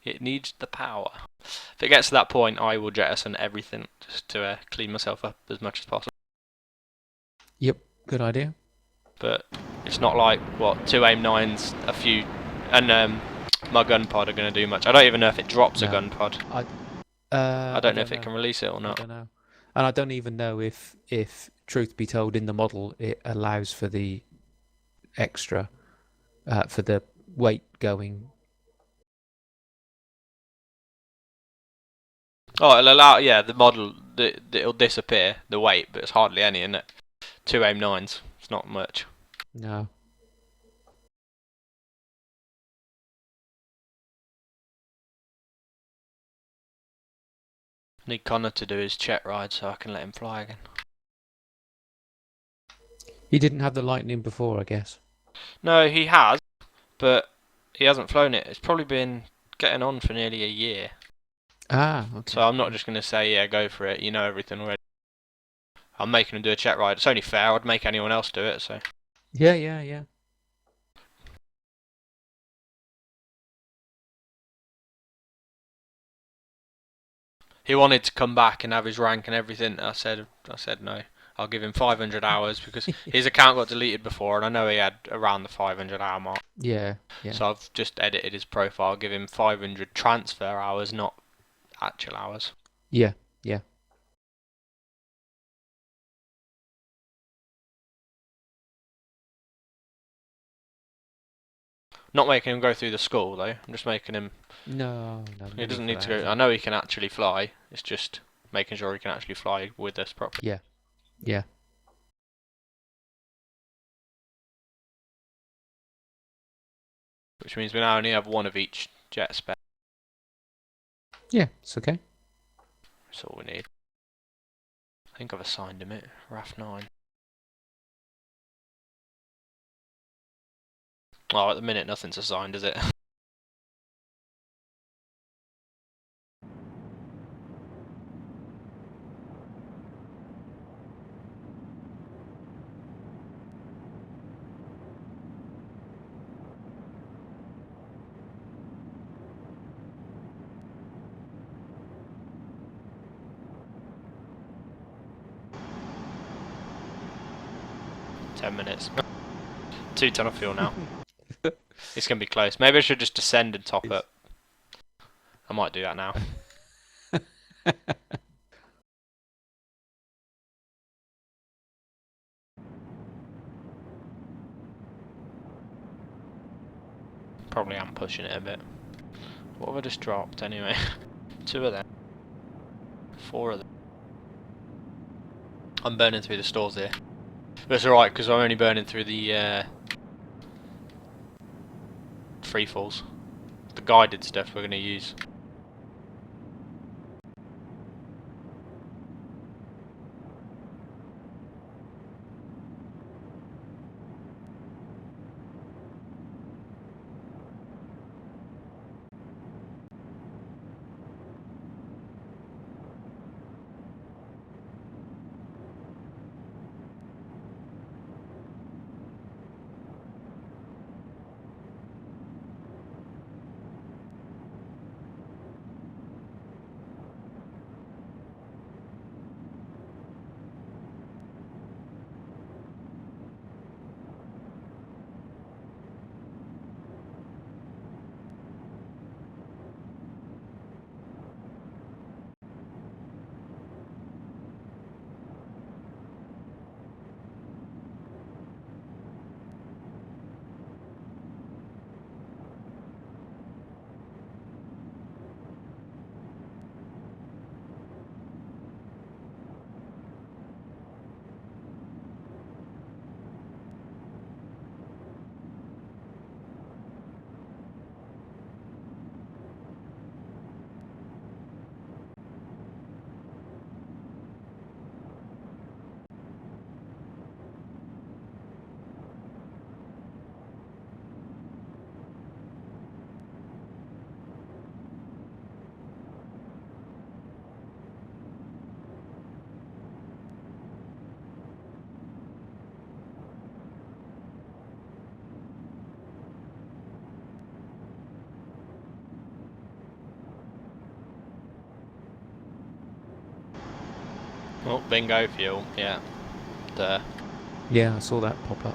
It needs the power. If it gets to that point, I will jettison everything just to clean myself up as much as possible. Yep. Good idea. But it's not like, what, 2 aim 9s, a few, and my gun pod are going to do much. I don't even know if it drops a No. gun pod. I don't know if it can release it or I not. don't know. And I don't even know if truth be told, in the model it allows for the extra, for the weight going. Oh, it'll allow, yeah, the model, it'll disappear, the weight, but it's hardly any, isn't it? 2 aim 9s, it's not much. No. Need Connor to do his jet ride so I can let him fly again. He didn't have the Lightning before, I guess. No, he has, but he hasn't flown it. It's probably been getting on for nearly a year. Ah, okay. So I'm not just going to say, yeah, go for it, you know everything already. I'm making him do a jet ride. It's only fair, I'd make anyone else do it, so. Yeah. He wanted to come back and have his rank and everything. I said no. I'll give him 500 hours because his account got deleted before, and I know he had around the 500 hour mark. Yeah. So I've just edited his profile, give him 500 transfer hours, not actual hours. Yeah. Not making him go through the school though. I'm just making him. No. He doesn't need to go. I know he can actually fly. It's just making sure he can actually fly with us properly. Yeah. Which means we now only have one of each jet spec. Yeah, it's okay. That's all we need. I think I've assigned him it. RAF 9. Oh, at the minute nothing's assigned, is it? 10 minutes. 2 ton of fuel now. It's going to be close. Maybe I should just descend and top up. I might do that now. Probably am pushing it a bit. What have I just dropped anyway? 2 of them. 4 of them. I'm burning through the stores here. But it's alright because I'm only burning through the free falls. The guided stuff we're going to use. Oh, bingo fuel, yeah. There. Yeah, I saw that pop up.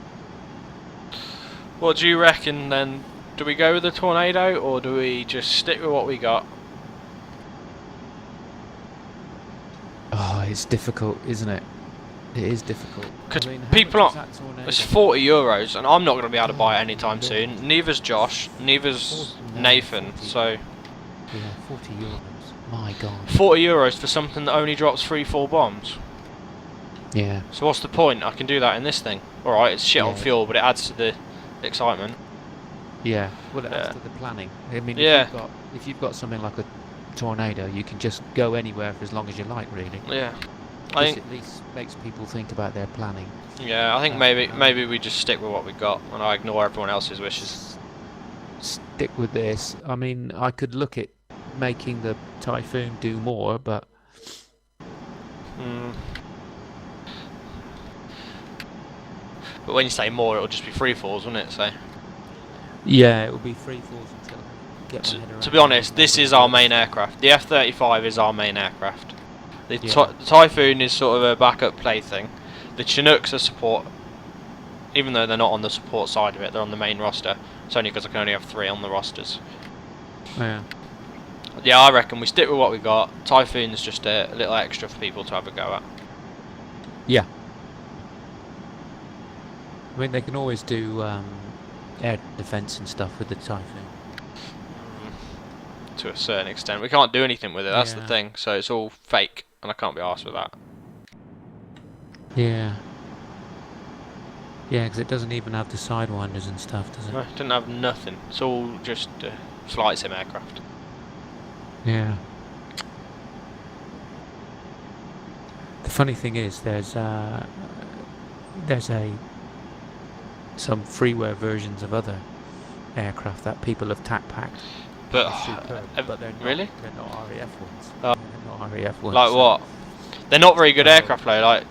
What do you reckon then? Do we go with the Tornado or do we just stick with what we got? Oh, it's difficult, isn't it? It is difficult. Because I mean, how people much is aren't. that Tornado? It's €40 and I'm not going to be able to buy it anytime soon. Neither's Josh, neither's Nathan, so. Yeah, €40. My God. €40 for something that only drops 3-4 bombs. Yeah. So what's the point? I can do that in this thing. Alright, it's shit on Yeah. fuel, but it adds to the excitement. Yeah. Well, it adds Yeah. to the planning. I mean, Yeah. if you've got something like a Tornado, you can just go anywhere for as long as you like, really. Yeah. I This think. at least makes people think about their planning. Yeah, I think maybe we just stick with what we got and I ignore everyone else's wishes. Stick with this. I mean, I could look at making the Typhoon do more, but But when you say more, it'll just be free falls, won't it? So. yeah, it will be free falls until I get my head around To be honest, this is our main aircraft. The F35 is our main aircraft. The Yeah. Typhoon is sort of a backup plaything. The Chinooks are support, even though they're not on the support side of it, they're on the main roster. It's only because I can only have 3 on the rosters. Yeah. Yeah, I reckon we stick with what we got. Typhoon's just a little extra for people to have a go at. Yeah. I mean, they can always do air defense and stuff with the Typhoon. To a certain extent. We can't do anything with it, that's the Yeah. thing. So it's all fake, and I can't be arsed with that. Yeah. Yeah, because it doesn't even have the sidewinders and stuff, does it? No, it didn't have nothing. It's all just flight sim aircraft. Yeah. The funny thing is, there's some freeware versions of other aircraft that people have tack packed. But They're superb, but they're not, really? They're not RAF ones. Oh. They're not RAF ones. Like so- what? They're not very good Oh. aircraft though. Like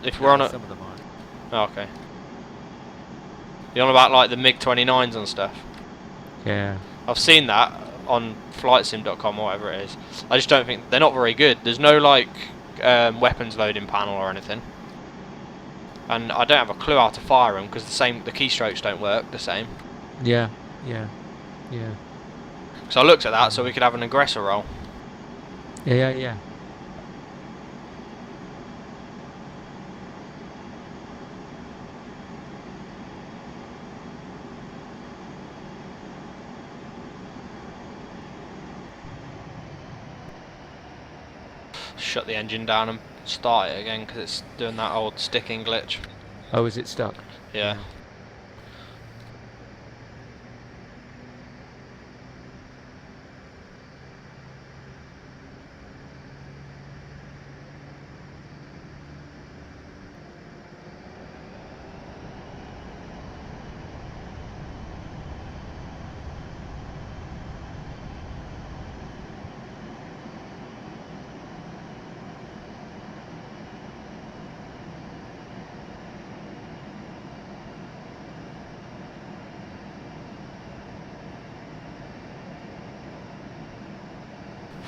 if we're on a. Some of them are. Oh, okay. You're on about like the MiG-29s and stuff. Yeah. I've seen that on flightsim.com or whatever it is. I just don't think they're not very good. There's no like weapons loading panel or anything. and I don't have a clue how to fire them because the keystrokes don't work the same. Yeah, yeah, yeah. So I looked at that so we could have an aggressor roll. Yeah, yeah. Shut the engine down and start it again because it's doing that old sticking glitch. Oh, is it stuck? Yeah. Yeah.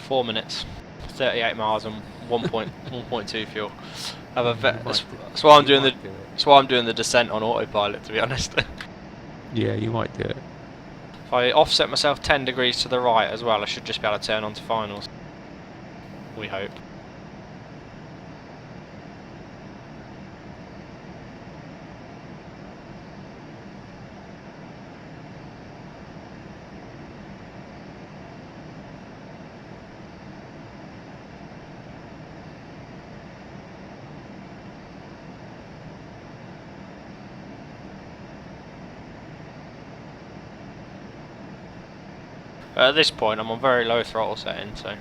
4 minutes, 38 miles and 1.2 fuel. That's why I'm doing the. That's why I'm doing the descent on autopilot, to be honest. Yeah, you might do it. If I offset myself 10 degrees to the right as well, I should just be able to turn on to finals. We hope. At this point I'm on very low throttle setting, so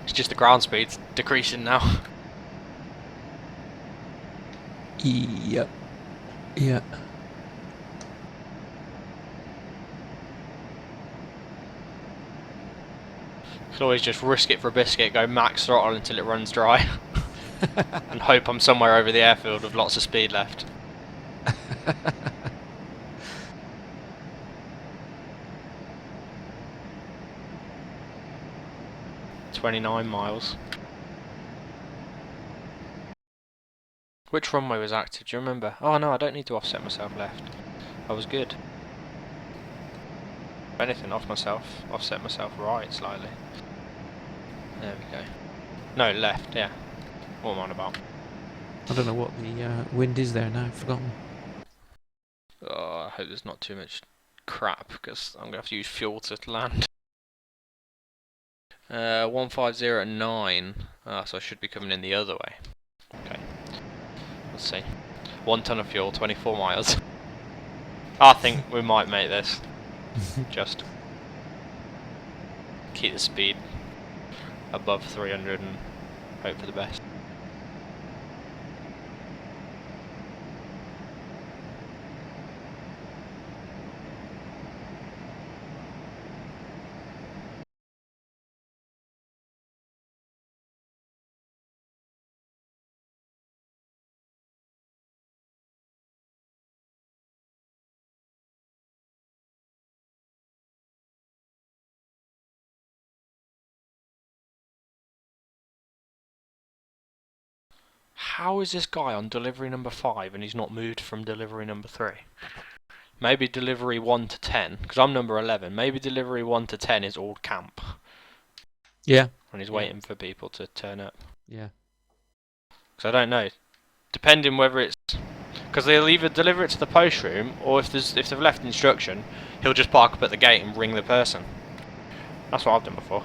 it's just the ground speed's decreasing now. Yep. Yeah. Could always just risk it for a biscuit, go max throttle until it runs dry and hope I'm somewhere over the airfield with lots of speed left. 29 miles. Which runway was active? Do you remember? Oh no, I don't need to offset myself left. I was good. If anything, offset myself right slightly. There we go. No, left, yeah. What am I on about? I don't know what the wind is there now. I've forgotten. Oh, I hope there's not too much crap because I'm going to have to use fuel to land. 1509. So I should be coming in the other way. Okay. Let's see. 1 ton of fuel, 24 miles. I think we might make this. Just keep the speed above 300 and hope for the best. How is this guy on delivery number 5 and he's not moved from delivery number 3? Maybe delivery 1 to 10, because I'm number 11. Maybe delivery 1 to 10 is all camp. Yeah. And he's waiting for people to turn up. Yeah. Because I don't know. Depending whether it's... Because they'll either deliver it to the post room, or if they've left instruction, he'll just park up at the gate and ring the person. That's what I've done before.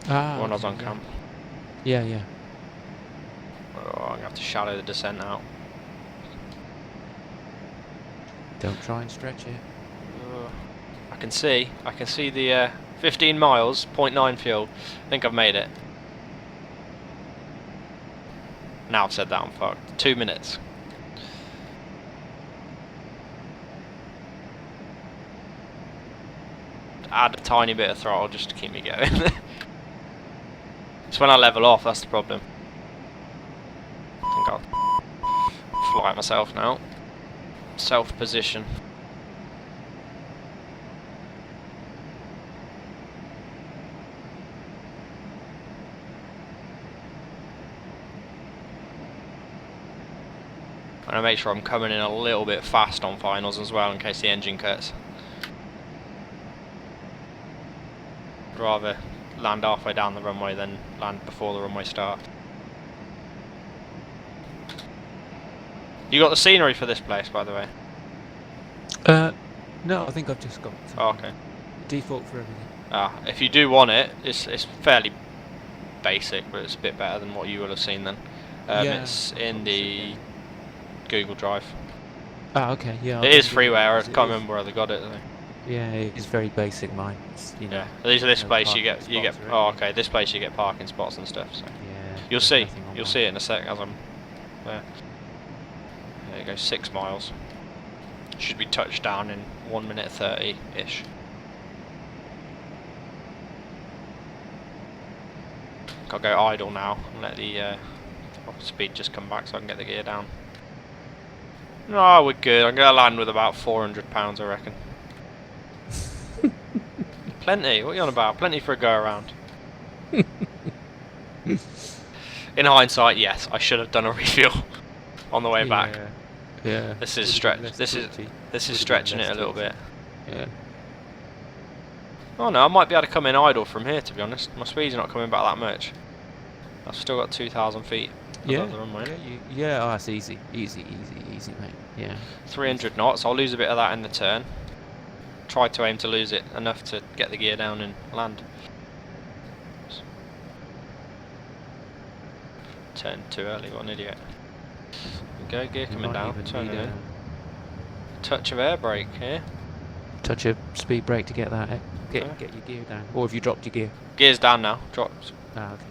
When I was on camp. Yeah, yeah. Oh, I'm going to have to shallow the descent out. Don't try and stretch it. I can see the 15 miles, 0.9 fuel. I think I've made it. Now I've said that, I'm fucked. 2 minutes. Add a tiny bit of throttle just to keep me going. It's when I level off, that's the problem. I think I'll fly myself now. Self position. And I make sure I'm coming in a little bit fast on finals as well in case the engine cuts. I'd rather land halfway down the runway than land before the runway starts. You got the scenery for this place, by the way? No, I think I've just got Oh, okay. default for everything. If you do want it, it's fairly basic, but it's a bit better than what you will have seen then. Yeah, It's in the Google Drive. Ah, okay, yeah. It is freeware. I can't remember where they got it. Yeah, it's very basic. Mine. It's, you know, Yeah, these are this no place you parking get. spots or Oh, anything. okay. This place you get parking spots and stuff. So Yeah. you'll there's see. nothing on You'll mine. see it in a sec as I'm there. There you go. 6 miles. Should be touched down in 1 minute 30 ish. I'll go idle now and let the speed just come back so I can get the gear down. No, we're good. I'm going to land with about 400 pounds, I reckon. Plenty. What are you on about? Plenty for a go around. In hindsight, yes, I should have done a refuel on the way back. Yeah. This is Would've been stretch. less tilty. This is Would've been stretching less it a little tilty. bit. Yeah. Oh no, I might be able to come in idle from here. To be honest, my speed's not coming back that much. I've still got 2,000 feet above the runway. Yeah. Oh, that's easy, mate. Yeah. 300 knots. I'll lose a bit of that in the turn. Try to aim to lose it enough to get the gear down and land. Turn too early. What an idiot. There we go, gear You coming might down. even Turn need it in. a Touch of air brake here. touch of speed brake to get that. Get Okay. your gear down. Or have you dropped your gear? Gear's down now. Dropped. Ah, okay.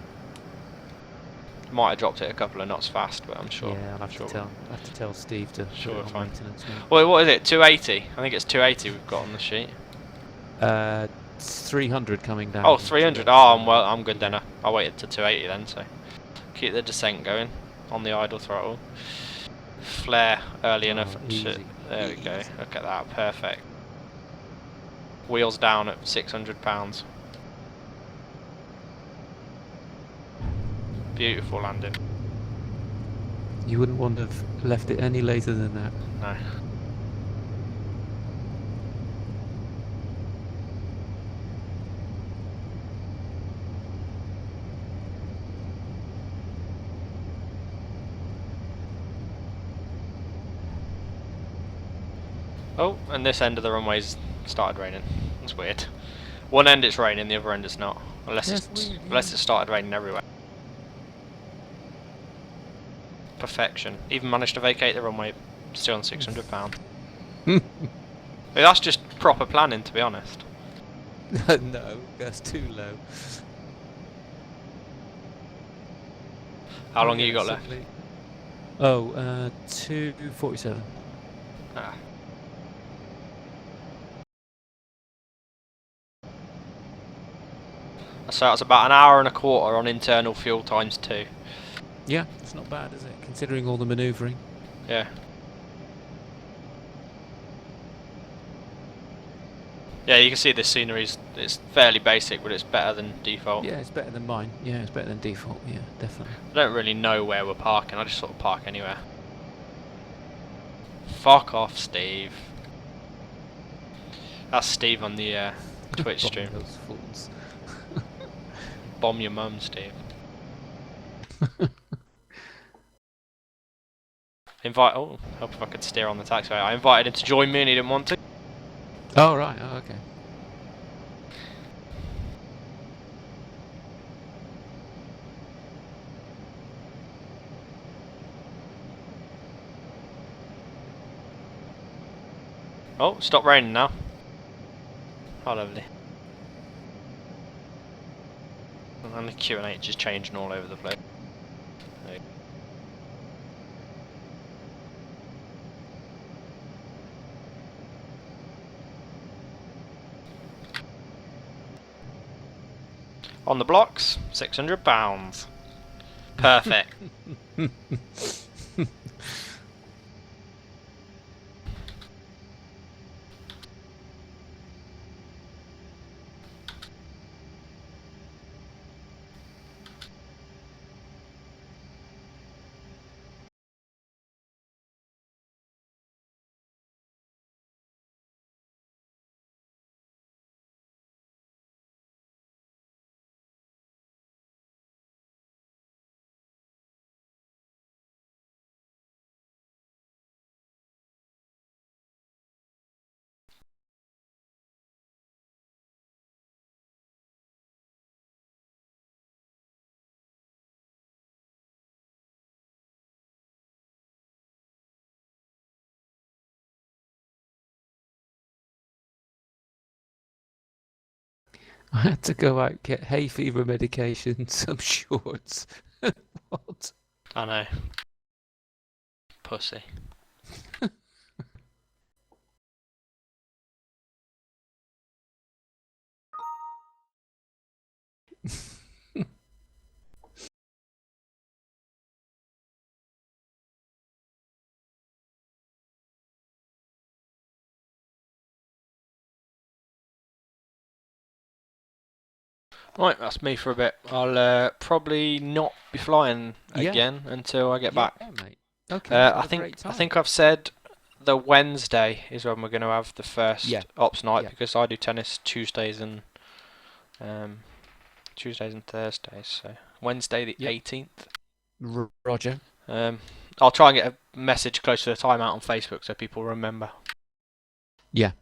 Might have dropped it a couple of knots fast, but I'm sure. Yeah, I'll have to tell Steve to Sure, put it on fine. maintenance now. Wait, what is it? 280? I think it's 280 we've got on the sheet. 300 coming down. Oh, 300. Oh, I'm good then. I waited to 280 then, so keep the descent going on the idle throttle. Flare early enough. Easy. There we go. Look at that. Perfect. Wheels down at 600 pounds. Beautiful landing. You wouldn't want to have left it any later than that. No. Oh, and this end of the runway's started raining. That's weird. One end it's raining, the other end it's not. Unless That's it's weird, unless yeah. it started raining everywhere. Perfection. Even managed to vacate the runway, still on £600. That's just proper planning, to be honest. No, that's too low. How long you got left? Simply. Oh, 2:47. Ah. So it's about an hour and a quarter on internal fuel times 2. Yeah, it's not bad, is it? Considering all the manoeuvring. Yeah. Yeah, you can see the scenery's it's fairly basic, but it's better than default. Yeah, it's better than mine. Yeah, it's better than default. Yeah, definitely. I don't really know where we're parking. I just sort of park anywhere. Fuck off, Steve. That's Steve on the Twitch Bomb stream. those fools. Bomb your mum, Steve. Oh, hope if I could steer on the taxiway. I invited him to join me and he didn't want to. Oh right. Oh, okay. Oh, stop raining now. Oh, lovely. And the Q&H is changing all over the place. There you go. On the blocks, £600. Perfect. I had to go out, get hay fever medication, some shorts. What? I know. Pussy. Right, that's me for a bit. I'll probably not be flying Yeah. again until I get back. Yeah, mate. Okay, have I a think great time. I've said the Wednesday is when we're going to have the first Yeah. ops night Yeah. because I do tennis Tuesdays and Thursdays. So Wednesday the Yep. 18th. Roger. I'll try and get a message close to the time out on Facebook so people remember. Yeah.